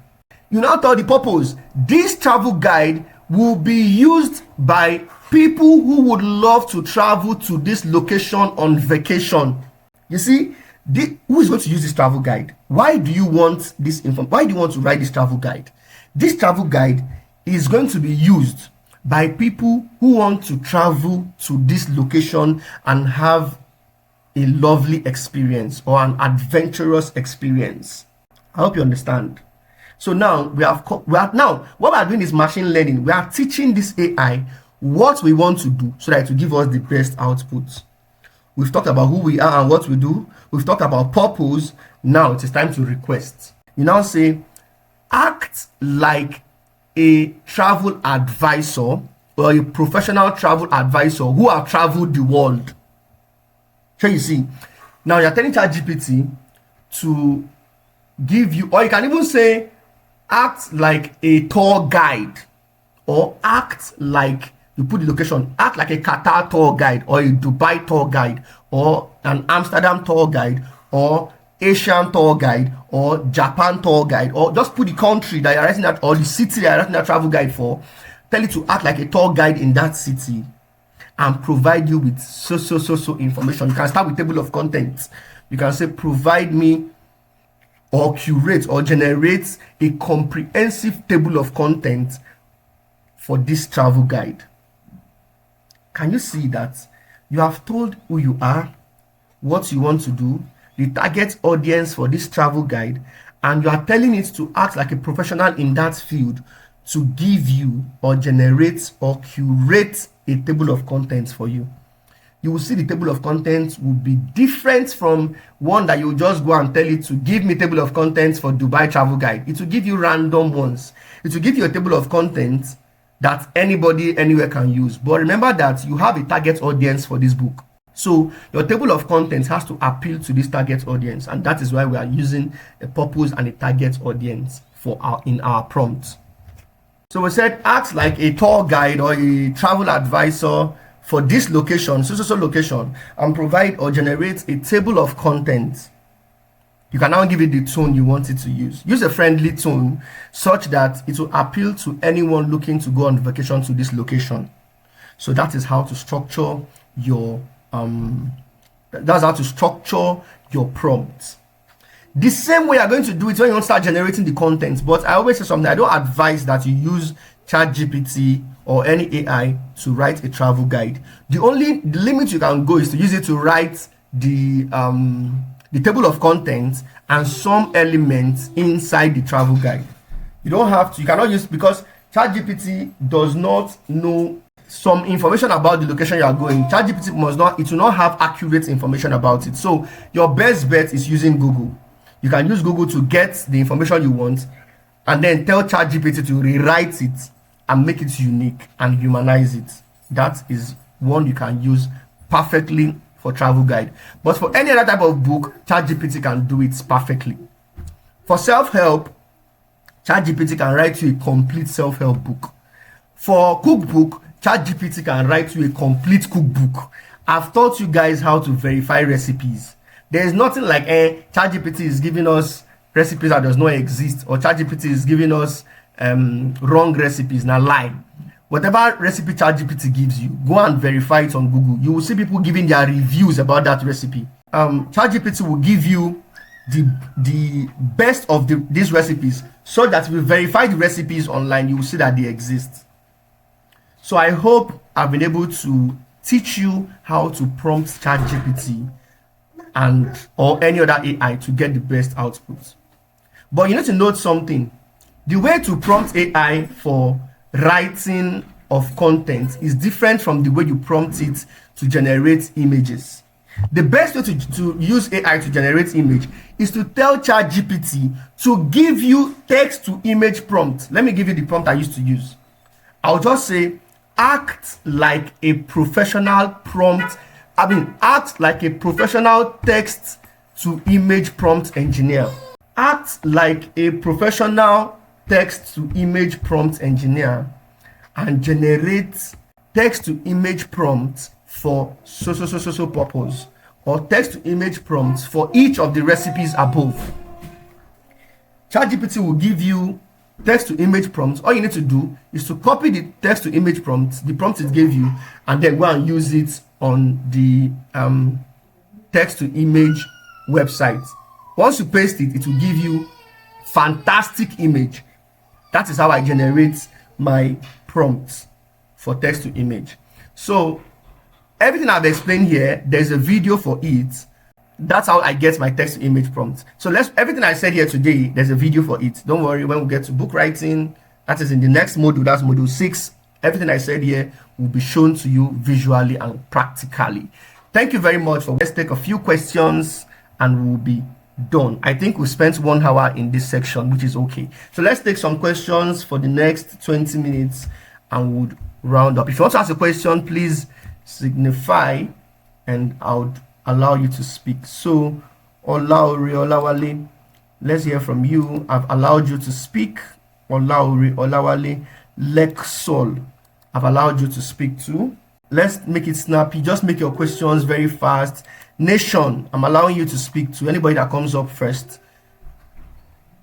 You now tell the purpose. This travel guide will be used by people who would love to travel to this location on vacation. You see, who is going to use this travel guide? Why do you want this info? Why do you want to write this travel guide? This travel guide is going to be used by people who want to travel to this location and have a lovely experience or an adventurous experience. I hope you understand. So now what we are doing is machine learning. We are teaching this AI what we want to do so that it will give us the best outputs. We've talked about who we are and what we do. We've talked about purpose. Now it is time to request. You now say, act like a travel advisor or a professional travel advisor who have traveled the world. So you see, now you're telling ChatGPT to give you, or you can even say act like a tour guide, or act like, you put the location, act like a Qatar tour guide, or a Dubai tour guide, or an Amsterdam tour guide, or Asian tour guide, or Japan tour guide, or just put the country that you're writing that, or the city that you're writing that travel guide for. Tell it to act like a tour guide in that city and provide you with so information. You can start with table of contents. You can say provide me, or curate or generate a comprehensive table of contents for this travel guide. Can you see that? You have told who you are, what you want to do, the target audience for this travel guide, and you are telling it to act like a professional in that field to give you or generate or curate a table of contents for you. You will see the table of contents will be different from one that you just go and tell it to give me table of contents for Dubai travel guide. It will give you random ones. It will give you a table of contents that anybody anywhere can use. But remember that you have a target audience for this book. So your table of contents has to appeal to this target audience, and that is why we are using a purpose and a target audience for in our prompts. So we said act like a tour guide or a travel advisor for this location, so location, and provide or generate a table of contents. You can now give it the tone you want it to use. Use a friendly tone such that it will appeal to anyone looking to go on vacation to this location. So that is how to structure your prompts. The same way you're going to do it when you want to start generating the content. But I always say something, I don't advise that you use Chatgpt or any AI to write a travel guide. The limit you can go is to use it to write the table of contents and some elements inside the travel guide. You don't have to, you cannot use, because Chatgpt does not know some information about the location you are going. Chatgpt it will not have accurate information about it. So your best bet is using Google. You can use Google to get the information you want and then tell Chatgpt to rewrite it and make it unique and humanize it. That is one you can use perfectly for travel guide. But for any other type of book, Chatgpt can do it perfectly. For self-help, Chatgpt can write you a complete self-help book. For cookbook, Chatgpt can write you a complete cookbook. I've taught you guys how to verify recipes. There is nothing like Chatgpt is giving us recipes that does not exist, or Chatgpt is giving us wrong recipes. Now lie. Whatever recipe Chatgpt gives you, go and verify it on Google. You will see people giving their reviews about that recipe. Chatgpt will give you the best of these recipes, so that we verify the recipes online. You will see that they exist. So I hope I've been able to teach you how to prompt Chatgpt or any other AI to get the best output. But you need to note something. The way to prompt AI for writing of content is different from the way you prompt it to generate images. The best way to use AI to generate image is to tell Chatgpt to give you text to image prompt. Let me give you the prompt I used to use. I'll just say, act like a professional act like a professional text to image prompt engineer. Act like a professional text to image prompt engineer and generate text to image prompts for so purpose, or text to image prompts for each of the recipes above. Chatgpt will give you text to image prompts. All you need to do is to copy the text to image prompts, the prompt it gave you, and then go and use it on the text to image website. Once you paste it, it will give you fantastic image. That is how I generate my prompts for text to image. So everything I've explained here, there's a video for it. That's how I get my text to image prompts. So everything I said here today, there's a video for it. Don't worry, when we get to book writing, that is in the next module, that's module 6. Everything I said here will be shown to you visually and practically. Thank you very much. Let's take a few questions and we'll be done. I think we spent 1 hour in this section, which is okay. So let's take some questions for the next 20 minutes and we'll round up. If you want to ask a question, please signify and I'll allow you to speak. So Olaore Olawale, let's hear from you. I've allowed you to speak. Olaore Olawale Lexol, I've allowed you to speak too. Let's make it snappy. Just make your questions very fast. Nation, I'm allowing you to speak to. Anybody that comes up first,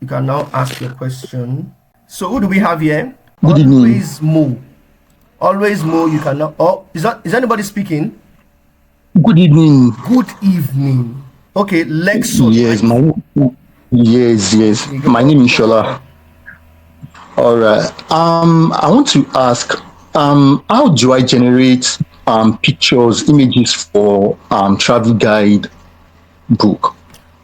you can now ask your question. So who do we have here?
Good evening.
Always Mo. Always Mo, you can now. Oh, is anybody speaking?
Good evening.
Good evening. Okay, Lexol.
Yes, my name is Shola. All right. I want to ask, how do I generate pictures, images for travel guide book?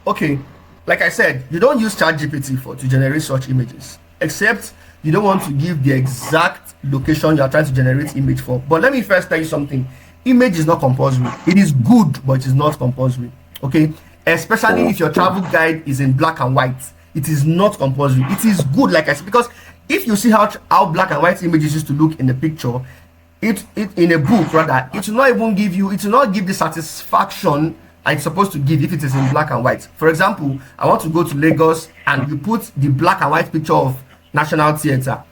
Okay, like I said, you don't use Chatgpt to generate such images, except you don't want to give the exact location you are trying to generate image for. But let me first tell you something. Image is not compulsory. It is good, but it is not compulsory. Okay, especially if your travel guide is in black and white. It is not compulsory. It is good, like I said, because if you see how black and white images used to look in the picture, it in a book rather, it will not even give you, it will not give the satisfaction it's supposed to give if it is in black and white. For example, I want to go to Lagos and you put the black and white picture of National Theatre.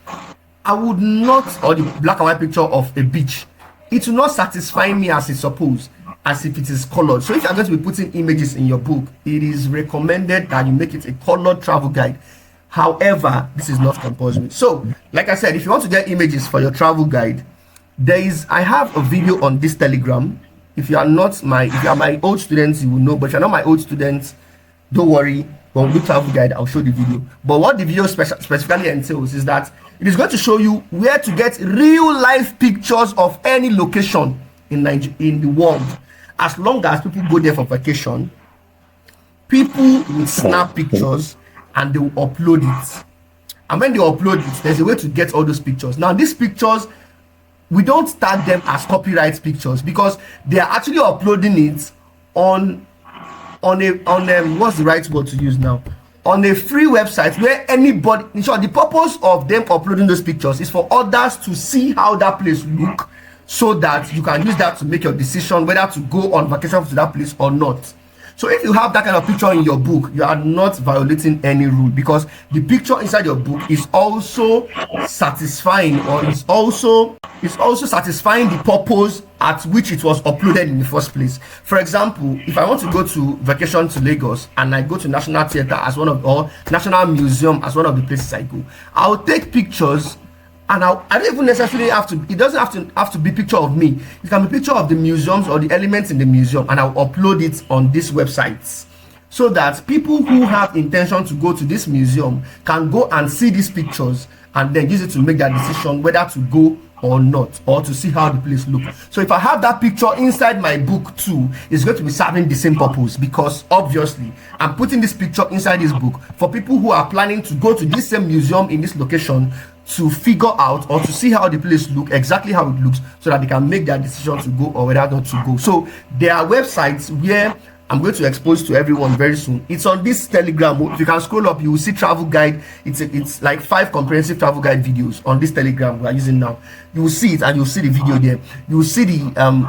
I would not, or the black and white picture of a beach. It will not satisfy me as it's supposed, as if it is colored. So if you're going to be putting images in your book, it is recommended that you make it a colored travel guide. However, this is not compulsory. So, like I said, if you want to get images for your travel guide, I have a video on this Telegram. If you are my old students, you will know, but if you're not my old students, don't worry. When we do travel guide, I'll show the video. But what the video specifically entails is that it is going to show you where to get real life pictures of any location in the world. As long as people go there for vacation, people will snap pictures and they will upload it. And when they upload it, there's a way to get all those pictures. Now, these pictures, we don't tag them as copyright pictures because they are actually uploading it on what's the right word to use now? On a free website where anybody, in short, the purpose of them uploading those pictures is for others to see how that place look, so that you can use that to make your decision whether to go on vacation to that place or not. So if you have that kind of picture in your book, you are not violating any rule, because the picture inside your book is also satisfying, or is also satisfying the purpose at which it was uploaded in the first place. For example, if I want to go to vacation to Lagos and I go to National Theatre as or National Museum as one of the places I go, I'll take pictures. And I don't even necessarily have to, it doesn't have to be picture of me. It can be picture of the museums or the elements in the museum, and I'll upload it on these websites so that people who have intention to go to this museum can go and see these pictures and then use it to make their decision whether to go or not, or to see how the place looks. So if I have that picture inside my book too, it's going to be serving the same purpose, because obviously I'm putting this picture inside this book for people who are planning to go to this same museum in this location to figure out or to see how the place looks, exactly how it looks, so that they can make their decision to go or whether not to go. So there are websites where I'm going to expose to everyone very soon. It's on this Telegram. If you can scroll up, you will see travel guide. It's like 5 comprehensive travel guide videos on this Telegram we are using now. You will see it and you'll see the video there. You will see the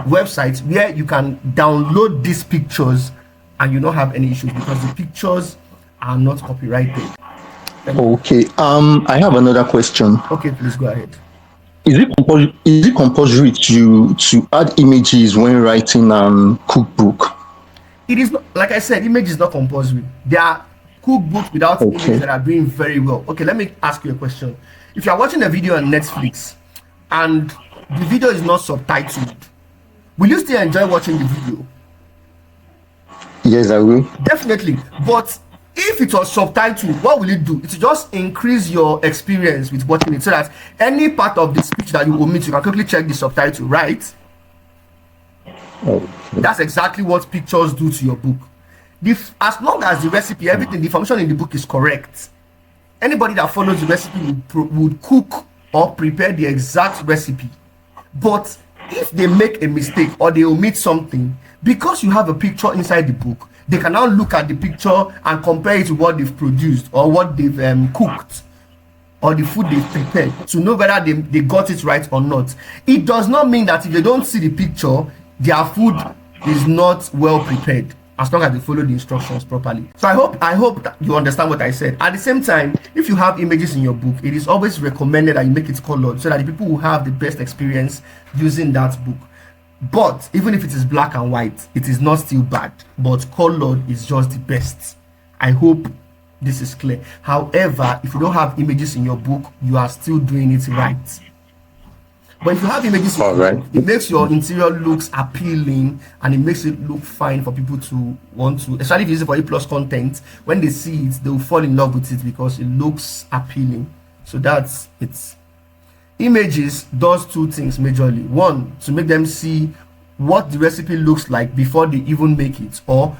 websites where you can download these pictures and you don't have any issues, because the pictures are not copyrighted.
Okay. I have another question.
Okay, please go ahead.
Is it compulsory to add images when writing cookbook?
It is not, like I said, image is not compulsory. There are cookbooks without images that are doing very well. Okay, let me ask you a question. If you are watching a video on Netflix and the video is not subtitled, will you still enjoy watching the video?
Yes, I will.
Definitely. But if it was subtitled, what will it do? It will just increase your experience with watching it, so that any part of the speech that you omit, you can quickly check the subtitle, right?
Okay.
That's exactly what pictures do to your book. As long as the recipe, everything, the information in the book is correct, anybody that follows the recipe would cook or prepare the exact recipe. But if they make a mistake or they omit something, because you have a picture inside the book, they can now look at the picture and compare it to what they've produced or what they've cooked, or the food they've prepared, to know whether they got it right or not. It does not mean that if they don't see the picture, their food is not well prepared. as long as they follow the instructions properly. So I hope that you understand what I said. At the same time, if you have images in your book, it is always recommended that you make it colored so that the people will have the best experience using that book. But even if it is black and white, it is not still bad. But colored is just the best. I hope this is clear. However, if you don't have images in your book, you are still doing it right. But if you have images, it makes your interior looks appealing and it makes it look fine for people to want to, especially if you use it for A+ content. When they see it, they will fall in love with it because it looks appealing. So that's it. Images does two things majorly. One, to make them see what the recipe looks like before they even make it, or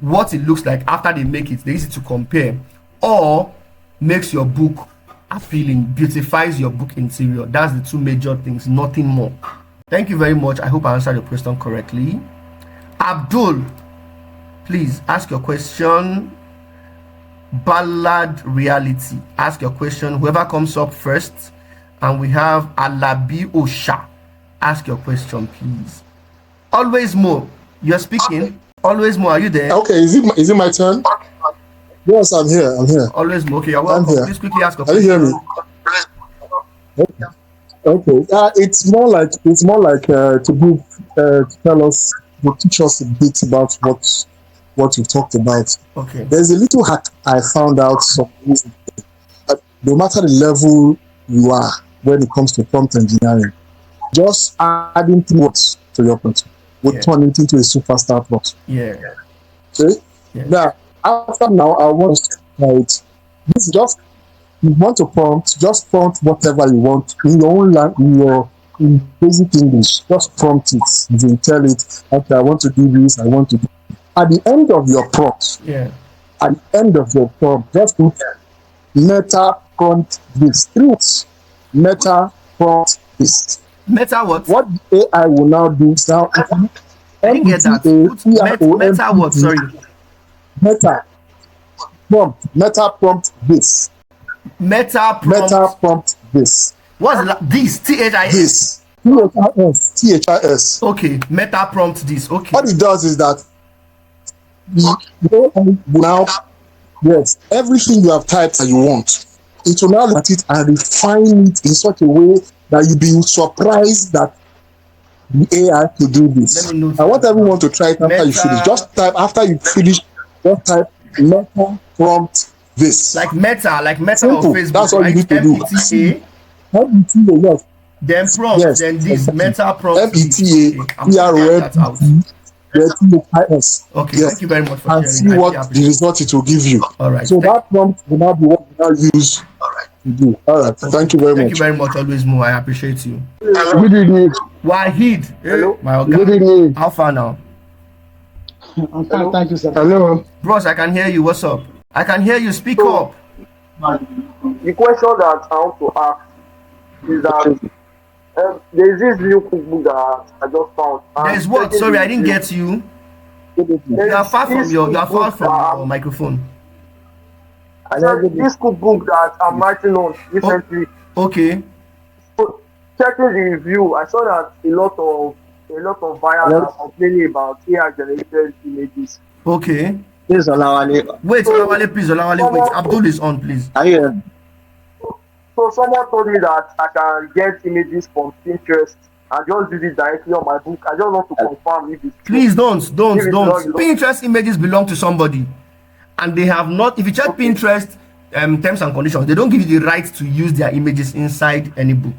what it looks like after they make it. They're easy to compare, or makes your book appealing, beautifies your book interior. That's the two major things, nothing more. Thank you very much. I hope I answered your question correctly. Abdul, please ask your question. Ballad Reality, ask your question. Whoever comes up first. And we have Alabi Osha, ask your question, please. Always More, you're speaking. Always More, are you there?
Okay, is it my turn? Yes, I'm here.
Always More, okay, you're welcome. Please quickly ask your question.
Can you hear me? Okay. It's more like to tell us, to teach us a bit about what you've talked about.
Okay.
There's a little hack I found out some reason. No matter the level you are when it comes to prompt engineering, just adding 3 words to your prompt will turn it into a superstar prompt.
Yeah.
Okay? Yeah. Now, after now, I want to write this. Just you want to prompt, just prompt whatever you want in your own language, in basic English. Just prompt it. You can tell it, okay, I want to do this, I want to do. At the end of your prompt, just put meta prompt this. 3 words. Meta prompt this.
Meta what?
What AI will now do is now.
I didn't get that. Meta what? Sorry.
Meta prompt this.
Meta
prompt this.
What's this? THIS.
This. THIS.
Okay. Meta prompt this. Okay.
What it does is that now, yes, everything you have typed that you want, it will now look at it and refine it in such a way that you'll be surprised that the AI could do this. I want everyone to try it after you finish. Just type after you finish. Just type meta prompt this.
Like meta
Simple.
on Facebook.
That's all you need to do. META, yes.
Then prompt. Yes, then this meta prompt.
META.
Okay, yes. Thank you very much for
sharing. And see what the result it will give you.
All right.
So that prompt will not be what we now use to do. All right. Okay. Thank you very much.
Thank you very much. Always More. I appreciate you.
Good evening.
Wahid.
Hello.
My
Good evening.
How far now?
I'm fine. Thank you, sir. Hello.
Bros, I can hear you. What's up? I can hear you. Speak up.
The question that I want to ask is that there's this new cookbook that I just found.
There's what? Sorry, I didn't get you. You are far from your microphone.
This cookbook that I'm writing on recently.
Okay.
So, checking the review, I saw that a lot of buyers are complaining about AI generated images.
Okay.
Please, Olawale.
Wait, Olawale, please, Olawale, wait. Abdul is on, please.
I hear.
So someone told me that I can get images from Pinterest and just use it directly on my book. I just want to confirm if it's true.
Please don't. Pinterest images belong to somebody, and they have not. If you check Pinterest terms and conditions, they don't give you the right to use their images inside any book.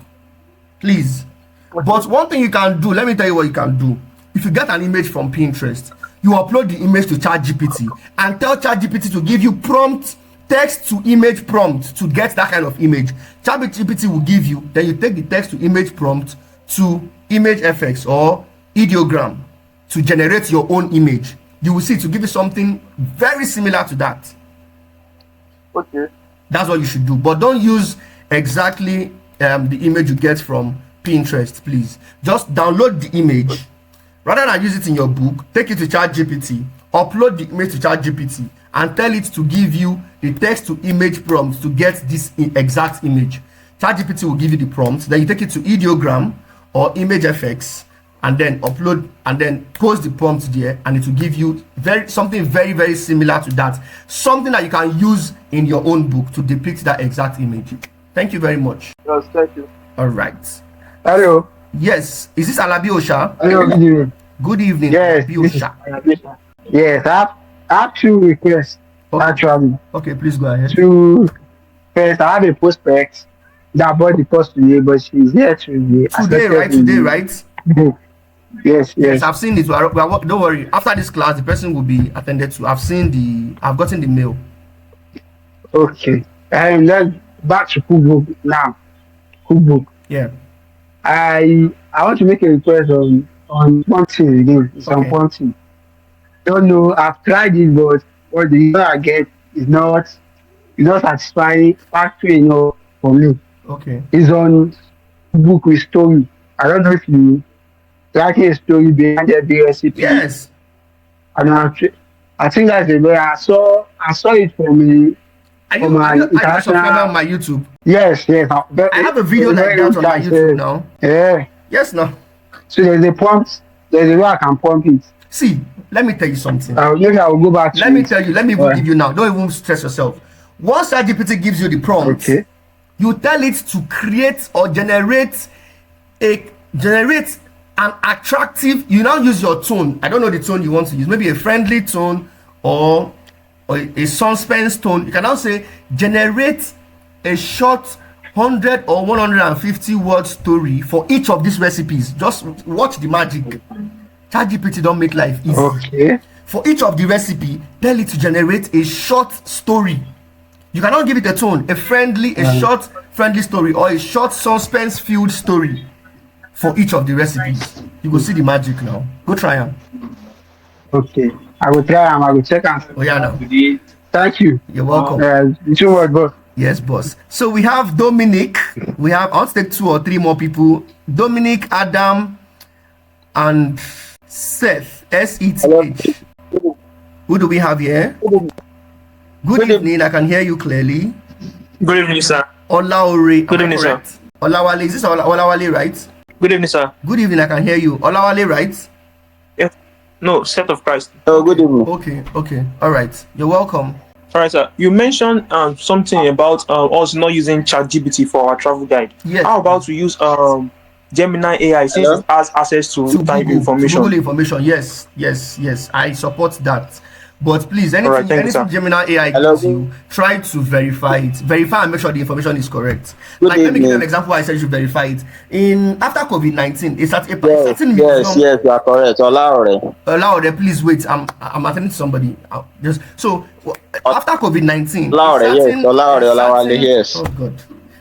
Please. But one thing you can do, let me tell you what you can do. If you get an image from Pinterest, you upload the image to Chatgpt and tell Chatgpt to give you prompt, text to image prompt to get that kind of image. Chatgpt will give you, then you take the text to image prompt to image FX or ideogram to generate your own image. You will see it will give you something very similar to that.
Okay.
That's what you should do. But don't use exactly the image you get from Pinterest, please. Just download the image. Rather than use it in your book, take it to ChatGPT, upload the image to ChatGPT, and tell it to give you the text to image prompt to get this exact image. ChatGPT will give you the prompt. Then you take it to ideogram or image FX and then upload and then post the prompt there, and it will give you something very, very similar to that, something that you can use in your own book to depict that exact image. Thank you very much.
Yes, thank you.
All right.
Hello.
Yes, is this Alabi Osha?
Hello, good evening.
Good evening.
Yes,
Alabi Osha.
Yes, I have two requests, actually.
Okay, please go ahead.
First, I have a prospect that bought the course today, but she's here today.
Today, right?
Yes.
I've seen it. Don't worry. After this class, the person will be attended to. I've gotten the mail.
Okay. Let's back to Cookbook now. Cookbook.
Yeah.
I want to make a request on prompting again. It's on prompting. Don't know. I've tried it, but what the result I get is not satisfying, factory enough for me.
Okay.
It's on book with story. I don't know if you writing a story behind every recipe.
Yes.
And I think that's the way I saw it from my
subscriber on my YouTube?
Yes.
I have a video like that on my YouTube now.
Yeah.
Yes, no.
So there's a prompt. There's a way I can prompt it.
See, let me tell you something.
Maybe I will go back.
Let me give you now. Don't even stress yourself. Once Chatgpt gives you the prompt, you tell it to create or generate an attractive. You now use your tone. I don't know the tone you want to use. Maybe a friendly tone or a suspense tone. You can now say generate a short 100 or 150 word story for each of these recipes. Just watch the magic. Chatgpt don't make life easy.
Okay.
For each of the recipe, tell it to generate a short story. You cannot give it a tone, short friendly story, or a short suspense filled story for each of the recipes. You will see the magic now. Go try them.
Okay. I will try them. I will check them.
Oh yeah, now.
Thank you.
You're welcome.
Boss.
Yes, boss. So we have Dominic. I'll take 2 or 3 more people. Dominic, Adam, and Seth. S-E-T-H. Who do we have here? Good evening. I can hear you clearly.
Good evening, sir.
Olaore.
Good evening, sir.
Olawale. Is this Olawale, right?
Good evening, sir.
Good evening. I can hear you. Olawale, right?
Yeah. No, Set of Christ.
Oh, good evening.
Okay. All right. You're welcome.
All right, sir. You mentioned something about us not using ChatGPT for our travel guide.
Yes.
How about we use Gemini AI since it has access to type information?
Google information. Yes. I support that. But please, anything Gemini AI gives you, try to verify it. Verify and make sure the information is correct. Let me give you an example why I said you should verify it. After COVID-19, it's at a certain museum.
Yes, you are correct.
Olaore, please wait. I'm attending to somebody. After COVID-19,
Olawale, yes.
Oh God.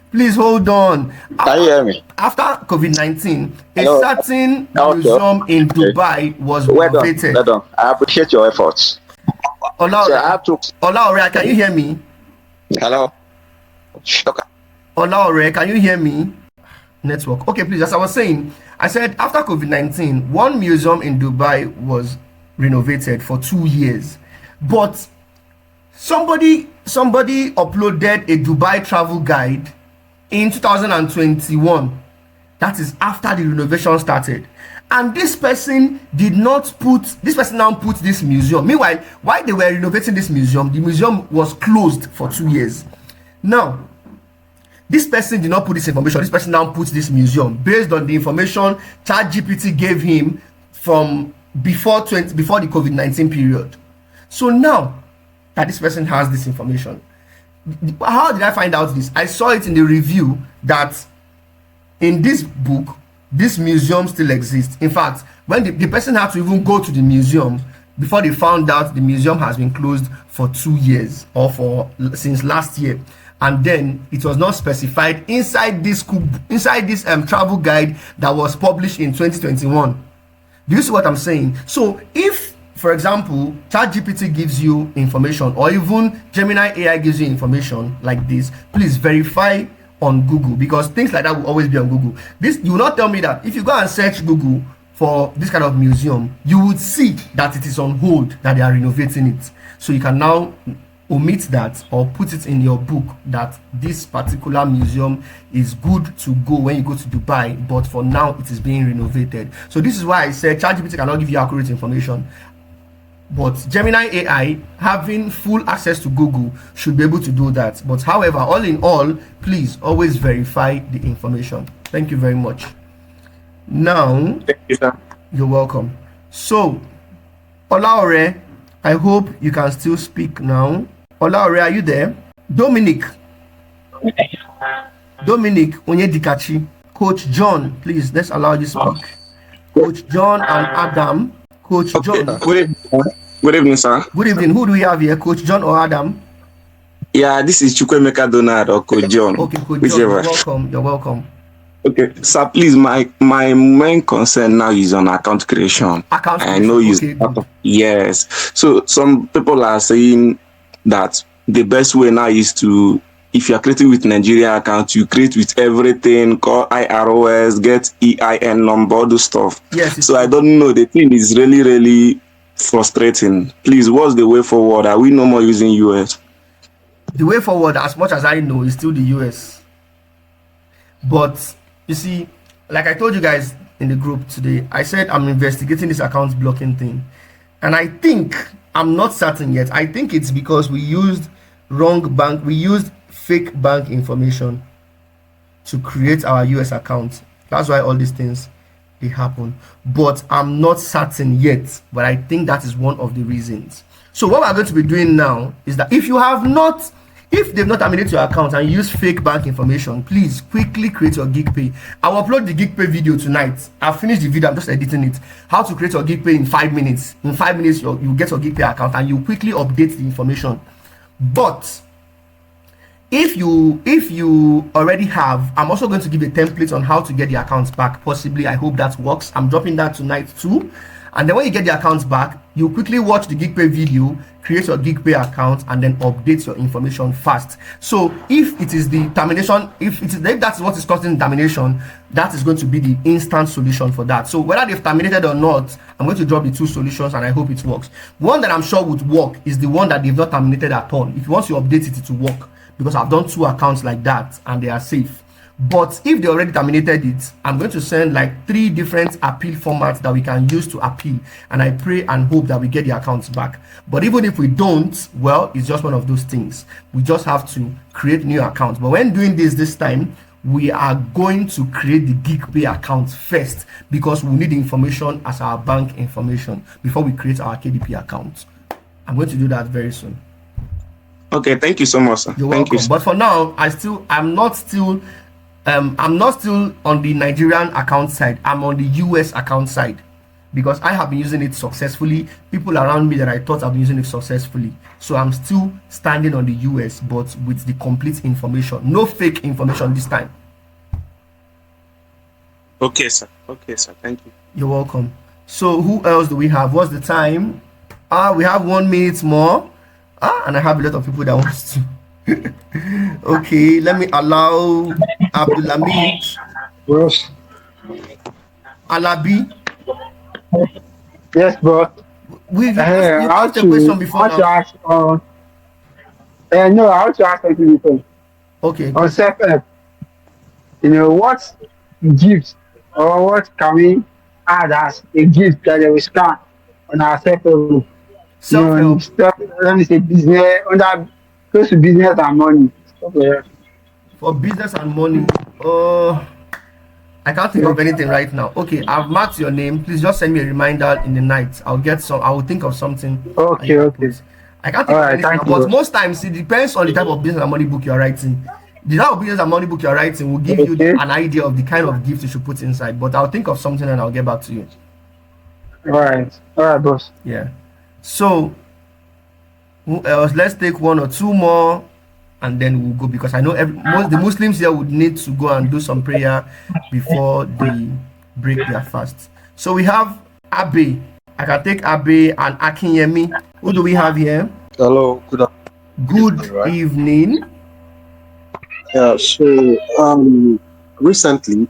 Please hold on.
Can you hear me?
After COVID-19, a certain museum in Dubai was renovated.
Well done. I appreciate your efforts.
Olaore, can you hear me?
Hello. Okay.
Olaore, can you hear me? Network. Okay, please. As I was saying, I said after COVID-19, one museum in Dubai was renovated for 2 years, but somebody uploaded a Dubai travel guide in 2021. That is after the renovation started. And this person now put this museum. Meanwhile, while they were renovating this museum, the museum was closed for 2 years. Now, this person did not put this information. This person now puts this museum based on the information Chatgpt gave him from before the COVID-19 period. So now that this person has this information, how did I find out this? I saw it in the review that in this book, this museum still exists. In fact, when the person had to even go to the museum before they found out the museum has been closed for 2 years or since last year, and then it was not specified inside this travel guide that was published in 2021. Do you see what I'm saying? So if, for example, Chatgpt gives you information, or even Gemini AI gives you information like this, please verify on Google, because things like that will always be on Google. You will not tell me that if you go and search Google for this kind of museum, you would see that it is on hold, that they are renovating it. So you can now omit that or put it in your book that this particular museum is good to go when you go to Dubai, but for now it is being renovated. So this is why I said ChatGPT cannot give you accurate information, but Gemini AI, having full access to Google, should be able to do that. But however, all in all, please always verify the information. Thank you very much. Now,
Thank you, sir.
you're welcome. So, Olaore, I hope you can still speak now. Olaore, are you there? Dominic Onyedikachi. Coach John, please, let's allow you to speak. Coach John and Adam. Coach John.
Good evening, sir.
Good evening. Who do we have here? Coach John or Adam?
Yeah, this is Chukwemeka Donald or Coach John.
Okay, Coach John, you're welcome. You're welcome.
Okay, sir, please, my main concern now is on account creation. I know you. Okay, yes. So some people are saying that the best way now is to, if you're creating with Nigeria account, you create with everything, call IROS, get EIN number, all those stuff.
Yes.
So I don't know. The thing is really, really frustrating. Please, what's the way forward? Are we no more using US?
The way forward, as much as I know, is still the US. But you see, like I told you guys in the group today, I said I'm investigating this account blocking thing. And I think, I'm not certain yet, I think it's because we used fake bank information to create our US account. That's why all these things, they happen. But I'm not certain yet, but I think that is one of the reasons. So what we're going to be doing now is that if they've not terminated your account and use fake bank information, please quickly create your GigPay. I'll upload the GigPay video tonight. I've finished the video, I'm just editing it. How to create your GigPay in 5 minutes. In 5 minutes, you get your GigPay account and you quickly update the information. But if you already have, I'm also going to give a template on how to get the accounts back. Possibly, I hope that works. I'm dropping that tonight too. And then when you get the accounts back, you quickly watch the GigPay video, create your GigPay account, and then update your information fast. So if it is the termination, if that's what is causing termination, that is going to be the instant solution for that. So whether they've terminated or not, I'm going to drop the 2 solutions and I hope it works. One that I'm sure would work is the one that they've not terminated at all. If once you update it, it will work, because I've done 2 accounts like that and they are safe. But if they already terminated it, I'm going to send like 3 different appeal formats that we can use to appeal, and I pray and hope that we get the accounts back. But even if we don't, well, it's just one of those things. We just have to create new accounts. But when doing this time, we are going to create the GigPay account first, because we need the information as our bank information before we create our KDP account. I'm going to do that very soon.
Okay, thank you so much, sir.
You're
thank
welcome.
You.
But for now, I'm not still on the Nigerian account side. I'm on the US account side, because I have been using it successfully. People around me that I thought have been using it successfully. So I'm still standing on the US, but with the complete information. No fake information this time.
Okay, sir. Thank you.
You're welcome. So who else do we have? What's the time? We have 1 minute more. And I have a lot of people that wants to. Okay, let me allow Abdulhamid.
Yes.
Alabi.
Yes, bro.
We've asked a question before.
No, I want to ask something before.
Okay.
On self-help, what gift or what can we add as a gift that they will scan on our self-help? Let me say business, under close to business and money.
For business and money, I can't think of anything right now. Okay, I've marked your name. Please just send me a reminder in the night. I will think of something.
Okay.
I can't think of anything, but most times it depends on the type of business and money book you're writing. The type of business and money book you're writing will give you an idea of the kind of gift you should put inside. But I'll think of something and I'll get back to you.
All right, boss.
Yeah. So, who else? Let's take 1 or 2 more, and then we'll go, because I know most the Muslims here would need to go and do some prayer before they break their fast. So we have Abe. I can take Abe and Akinyemi. Who do we have here?
Hello.
Good evening.
Yeah. So recently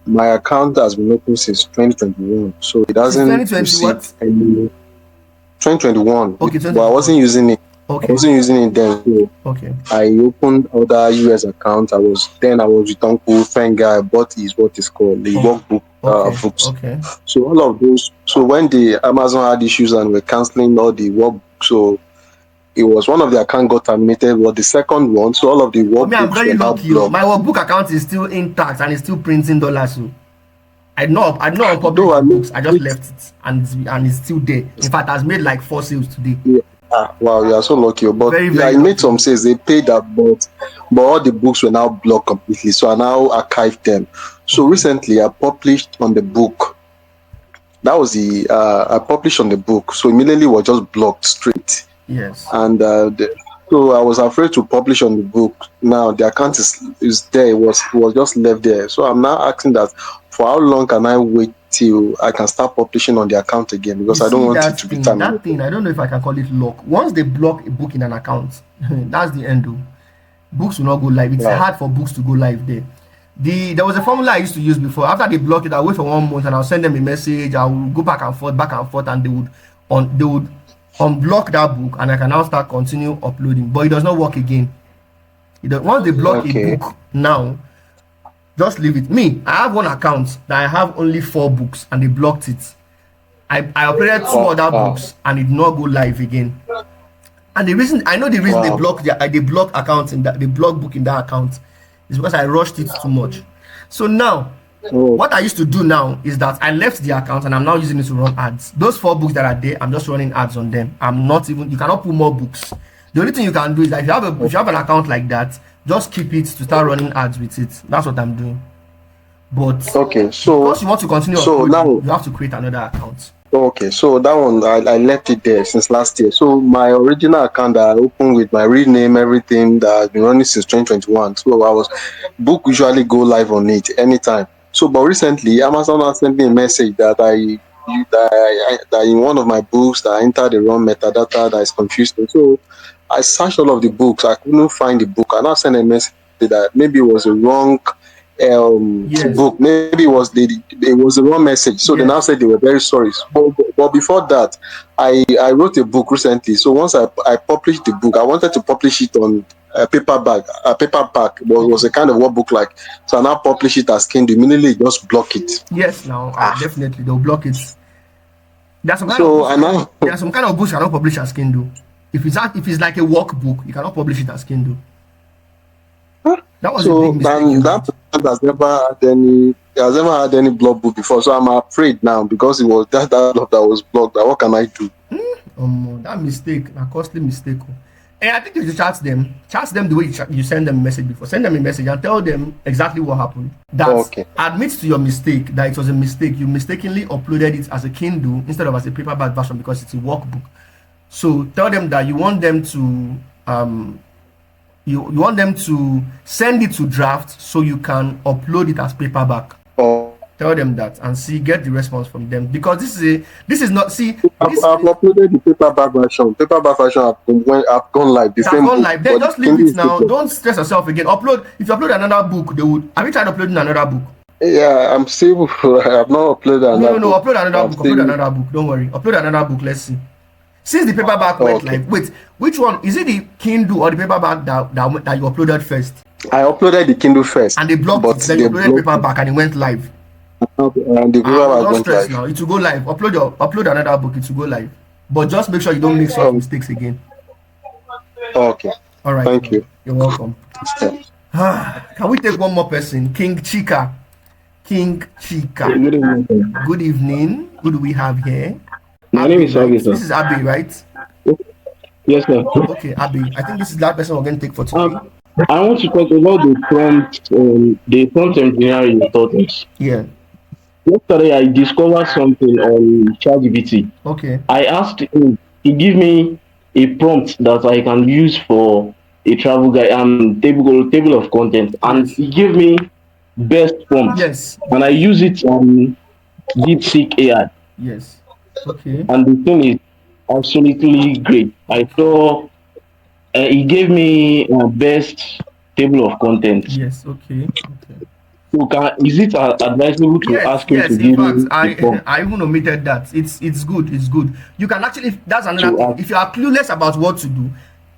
my account has been open since 2021, so it hasn't
2020 what?
any 2021.
Okay,
but I wasn't using it.
Okay.
I wasn't using it then. So
Okay.
I opened other US accounts. I was with Uncle Fenga. I bought his what is called the workbook
Okay.
books.
Okay.
So all of those. So when the Amazon had issues and were canceling all the workbooks, so it was one of the account got terminated. Was the second one. So all of the
For me, I'm
workbooks
very
were now
lucky.
blocked.
My workbook account is still intact and it's still printing dollars. So I know unpublished
Though I mean,
books. I just left it and it's still there. In fact, I've made like 4 sales today.
yeah. Wow, you are so lucky. But
Very,
yeah,
very
I made
lucky.
some sales. They paid that, but all the books were now blocked completely. So I now archived them. So recently, I published on the book. That was the I published on the book. So immediately was just blocked straight.
Yes.
And so I was afraid to publish on the book. Now the account is there. It was just left there. So I'm now asking that for how long can I wait till I can start publishing on the account again, because I don't want it to be terminated.
That thing, I don't know if I can call it lock. Once they block a book in an account, that's the end. Though. Books will not go live. It's hard for books to go live there. There was a formula I used to use before. After they block it, I'll wait for 1 month and I'll send them a message. I will go back and forth, and they would unblock that book, and I can now start continue uploading. But it does not work again. Once they block a book now, just leave it. Me, I have one account that I have only 4 books and they blocked it. I uploaded 2 other books and it did not go live again. And the reason they block accounts in that, they block book in that account, is because I rushed it too much. So now, what I used to do now is that I left the account and I'm now using it to run ads. Those 4 books that are there, I'm just running ads on them. You cannot put more books. The only thing you can do is that if you have an account like that, just keep it to start running ads with it. That's what I'm doing. But so because you want to continue now, you have to create another account.
Okay, so that one I left it there since last year. So my original account that I opened with my real name, everything that I've been running since 2021. So book usually go live on it anytime. So but recently Amazon has sent me a message that that in one of my books that I entered the wrong metadata that is confusing. So I searched all of the books. I couldn't find the book. I now sent a message that maybe it was a wrong book. Maybe it was the wrong message. So they now said they were very sorry. But before that, I wrote a book recently. So once I published the book, I wanted to publish it on a paperback, but it was a kind of workbook like. So I now publish it as Kindle. Immediately just block it.
Yes, now definitely they'll block it. There's some kind of books you cannot publish as Kindle. If it's like a workbook, you cannot publish it as Kindle. That was a big mistake.
That has never had any blog book before, so I'm afraid now because it was that blog that was blocked. What can I do?
That mistake, a costly mistake. And I think you should chat them the way you send them a message before. Send them a message and tell them exactly what happened. Admit to your mistake that it was a mistake. You mistakenly uploaded it as a Kindle instead of as a paperback version because it's a workbook. So tell them that you want them to you want them to send it to draft so you can upload it as paperback. Tell them that and get the response from them, because this is not I've
uploaded the paperback version. I've gone live.
Then just leave it now. Don't stress yourself again. If you upload another book, have you tried uploading another book?
Yeah, I'm still I've not uploaded another book.
No, upload another book. Don't worry. Upload another book. Let's see. Since the paperback went live, wait, which one is it, the Kindle or the paperback that you uploaded first?
I uploaded the Kindle first,
and they blocked it. Then you uploaded paperback and it went live.
And the paperback went live.
Now it will go live. Upload another book. It will go live, but just make sure you don't make some mistakes again.
Okay.
All right.
Thank you.
You're welcome. Can we take one more person? King Chika. Good evening. Who do we have here?
My name is August.
This is Abby, right?
Yes, sir.
Okay, Abby. I think this is that person we're going to take for today.
I want to talk about the prompt engineering methods.
Yeah.
Yesterday, I discovered something on Chatgpt.
Okay.
I asked him, he gave me a prompt that I can use for a travel guide and table of content, and he gave me best prompt.
Yes.
And I use it on DeepSeek AI.
Yes. Okay.
And the thing is absolutely great. I saw he gave me best table of content.
Yes. Okay.
So is it advisable to ask him to give me?
I even omitted that. It's good. It's good. You can actually. That's another thing. If you are clueless about what to do,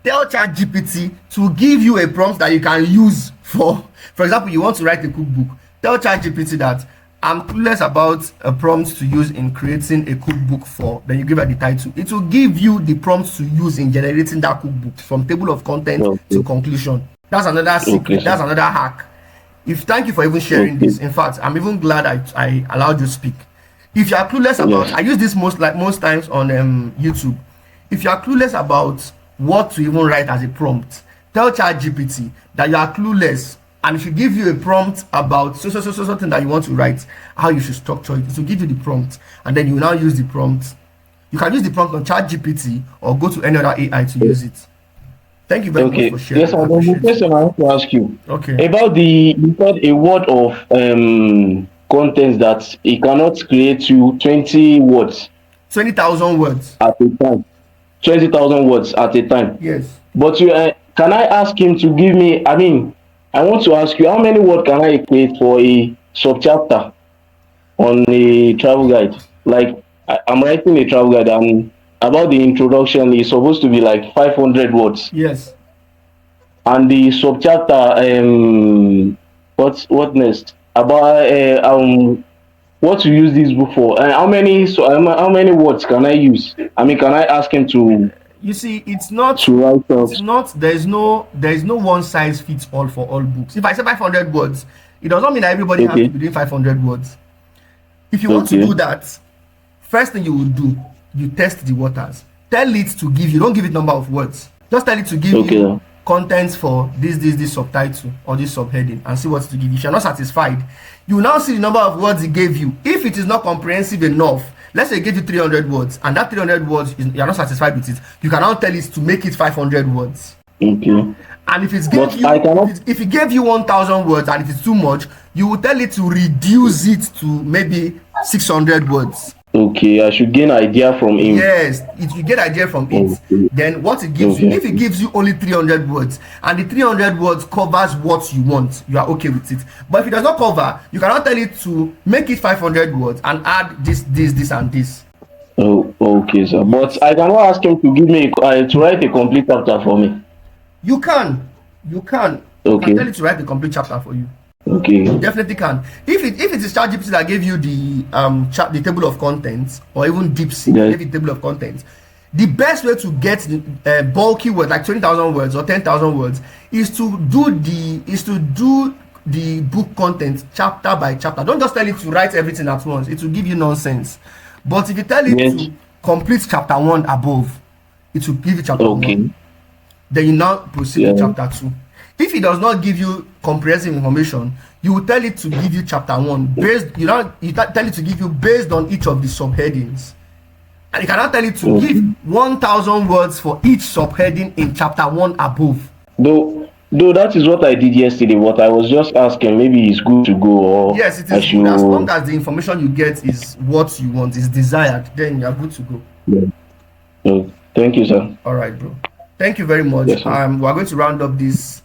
Tell ChatGPT to give you a prompt that you can use for example, you want to write a cookbook. Tell ChatGPT that I'm clueless about a prompt to use in creating a cookbook for. Then you give her the title. It will give you the prompts to use in generating that cookbook from table of content to conclusion. That's another secret. That's another hack. Thank you for even sharing this. In fact, I'm even glad I allowed you to speak. If you are clueless about, I use this most times on YouTube. If you are clueless about what to even write as a prompt, tell ChatGPT that you are clueless, and if you give you a prompt about something that you want to write, how you should structure it, it will give you the prompt, and then you now use the prompt. You can use the prompt on ChatGPT or go to any other AI to use it. Thank you very much for sharing.
Yes, I have a question I want to ask you.
Okay.
About you said a word of content that it cannot create you 20 words.
20,000 words
at a time. 20,000 words at a time.
Yes.
But you can I ask him to give me? I mean, I want to ask you, how many words can I create for a subchapter on a travel guide? Like I'm writing a travel guide, and about the introduction is supposed to be like 500 words.
Yes.
And the subchapter, what next? About what to use this book for? How many words can I use? I mean, can I ask him to?
You see, it's not. There is no one size fits all for all books. If I say 500 words, it does not mean that everybody has to be doing 500 words. If you want to do that, first thing you will do, you test the waters. Tell it to give you. Don't give it number of words. Just tell it to give you contents for this subtitle or this subheading, and see what to give. If you're not satisfied, you now see the number of words it gave you. If it is not comprehensive enough, let's say it gave you 300 words, and that 300 words you're not satisfied with it, you can now tell it to make it 500 words.
Okay.
And if it gave you 1,000 words and if it's too much, you will tell it to reduce it to maybe 600 words.
Okay, I should gain idea from him.
Yes, you get idea from it. Then what it gives you, if it gives you only 300 words and the 300 words covers what you want, you are okay with it. But if it does not cover, you cannot tell it to make it 500 words and add this and this.
Oh, okay, sir. But I cannot ask him to give me to write a complete chapter for me.
You can. You can tell it to write the complete chapter for you.
Okay.
You definitely can. If it is ChatGPT that gave you the table of contents, or even DeepSeek gave you the table of contents, the best way to get the bulky words like 20,000 words or 10,000 words is to do the book content chapter by chapter. Don't just tell it to write everything at once. It will give you nonsense. But if you tell it to complete chapter 1 above, it will give you chapter 1. Then you now proceed to chapter 2. If it does not give you comprehensive information, you will tell it to give you chapter 1 you tell it to give you based on each of the subheadings. And you cannot tell it to give 1,000 words for each subheading in chapter 1 above.
Though that is what I did yesterday, but I was just asking, maybe it's good to go, or
yes, it is good. As long as the information you get is what you want, is desired, then you are good to go.
Thank you, sir.
All right, bro. Thank you very much.
Yes,
we are going to round up this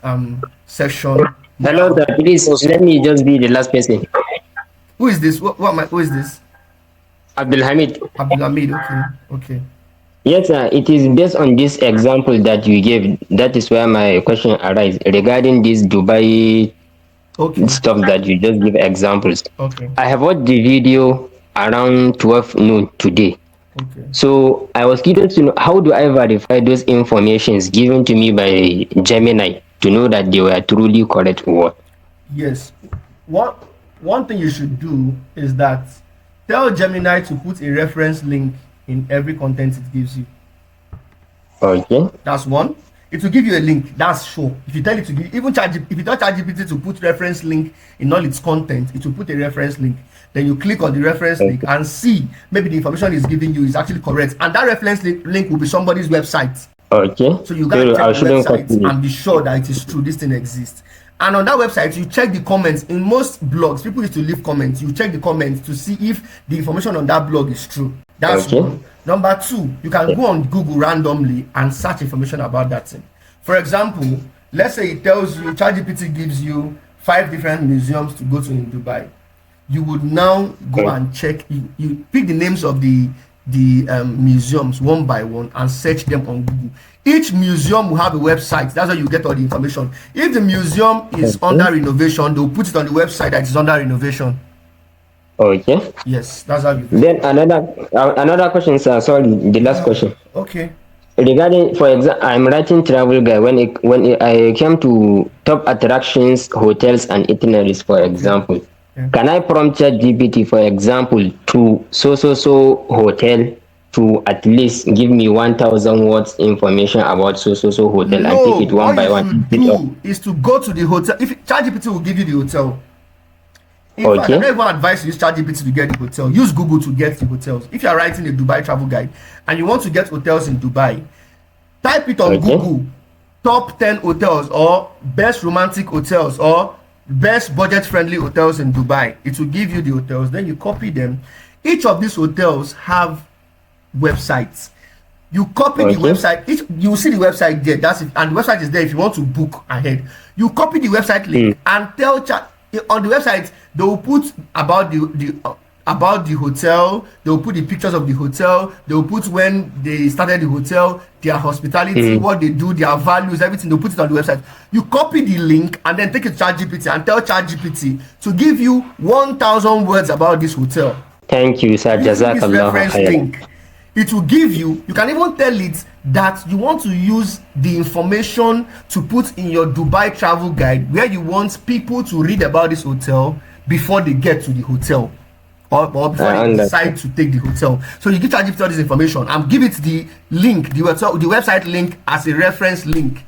session.
Hello, sir. Please let me just be the last person.
Who is this? Who is this?
Abdulhamid.
Abdulhamid. Okay.
Yes, sir. It is based on this example that you gave. That is where my question arises regarding this Dubai stuff that you just give examples.
Okay.
I have watched the video around 12 noon today.
Okay.
So I was curious to know, how do I verify those informations given to me by Gemini to know that they were truly correct or what?
Yes. One thing you should do is that tell Gemini to put a reference link in every content it gives you.
Okay.
That's one. It will give you a link. That's sure. If you tell it to give, if you tell ChatGPT to put reference link in all its content, it will put a reference link. Then you click on the reference link and see maybe the information it's giving you is actually correct. And that reference link will be somebody's website.
Okay.
So you got to check the website and be sure that it is true. This thing exists. And on that website, you check the comments. In most blogs, people used to leave comments. You check the comments to see if the information on that blog is true. That's one. Number two, you can go on Google randomly and search information about that thing. For example, let's say it tells you, ChatGPT gives you 5 different museums to go to in Dubai. You would now go and check, you pick the names of the the museums one by one and search them on Google. Each museum will have a website. That's how you get all the information. If the museum is under renovation, they'll put it on the website that is under renovation.
Okay.
Yes, that's how you do.
Then another question, sir. Sorry, the last question.
Okay.
Regarding, for example, I'm writing travel guide. When I came to top attractions, hotels, and itineraries, for example, can I prompt ChatGPT, for example, to so hotel to at least give me 1,000 words information about so hotel and take it one by one?
What you do is to go to the hotel. If ChatGPT will give you the hotel. In fact, I don't even advise you use ChatGPT to get the hotel. Use Google to get the hotels. If you are writing a Dubai travel guide and you want to get hotels in Dubai, type it on Google, top 10 hotels or best romantic hotels or best budget-friendly hotels in Dubai. It will give you the hotels. Then you copy them. Each of these hotels have websites. You copy the website. You see the website there. That's it. And the website is there if you want to book ahead. You copy the website link and tell chat on the website. They will put about the hotel. They will put the pictures of the hotel. They will put when they started the hotel, their hospitality, what they do, their values, everything. They'll put it on the website. You copy the link and then take it to ChatGPT and tell ChatGPT to give you 1,000 words about this hotel.
Thank you, sir. Jazakallah
khairan. It will give you can even tell it that you want to use the information to put in your Dubai travel guide where you want people to read about this hotel before they get to the hotel or before they decide to take the hotel. So you give ChatGPT all this information and give it the link, the website link as a reference link.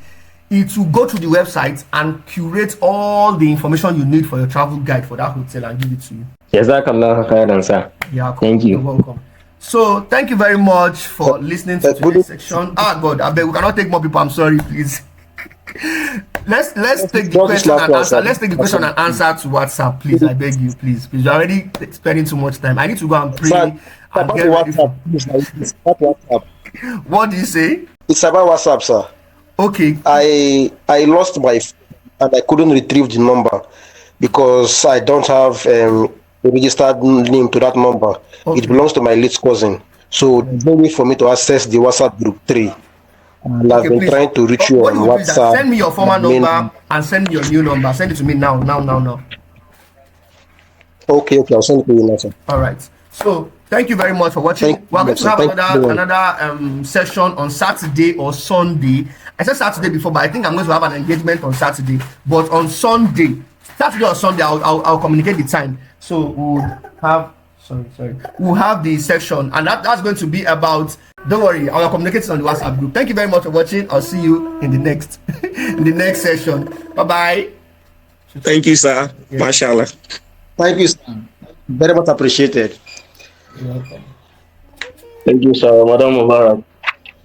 It will go to the website and curate all the information you need for your travel guide for that hotel and give it to you.
Jazakallah khairan, sir.
Yeah,
thank you.
You're welcome. So thank you very much for listening to today's section. God, I beg we cannot take more people. I'm sorry, please. let's take the question and answer. Let's take the question and answer to WhatsApp, please. I beg you, please. You're already spending too much time. I need to go and pray. And get ready for...
WhatsApp.
What do you say?
It's about WhatsApp, sir.
Okay.
I lost my phone and I couldn't retrieve the number because I don't have a registered name to that number. Okay. It belongs to my late cousin. So there's no way for me to access the WhatsApp group 3. And I've been trying to reach you on WhatsApp.
Send me your former number and send me your new number. Send it to me now.
Okay, I'll send it to you now, sir.
All right. So thank you very much for watching. We're going to have another session on Saturday or Sunday. I said Saturday before, but I think I'm going to have an engagement on Saturday. But on Sunday, Saturday or Sunday, I'll communicate the time. So we'll have we'll have the section, and that's going to be about. Don't worry, I'll communicate it on the WhatsApp group. Thank you very much for watching. I'll see you in the next session. Bye.
Thank you, sir. Yeah. Mashallah.
Thank you, sir. Very much appreciated.
You're welcome.
Thank you, sir. Madam Mubarak.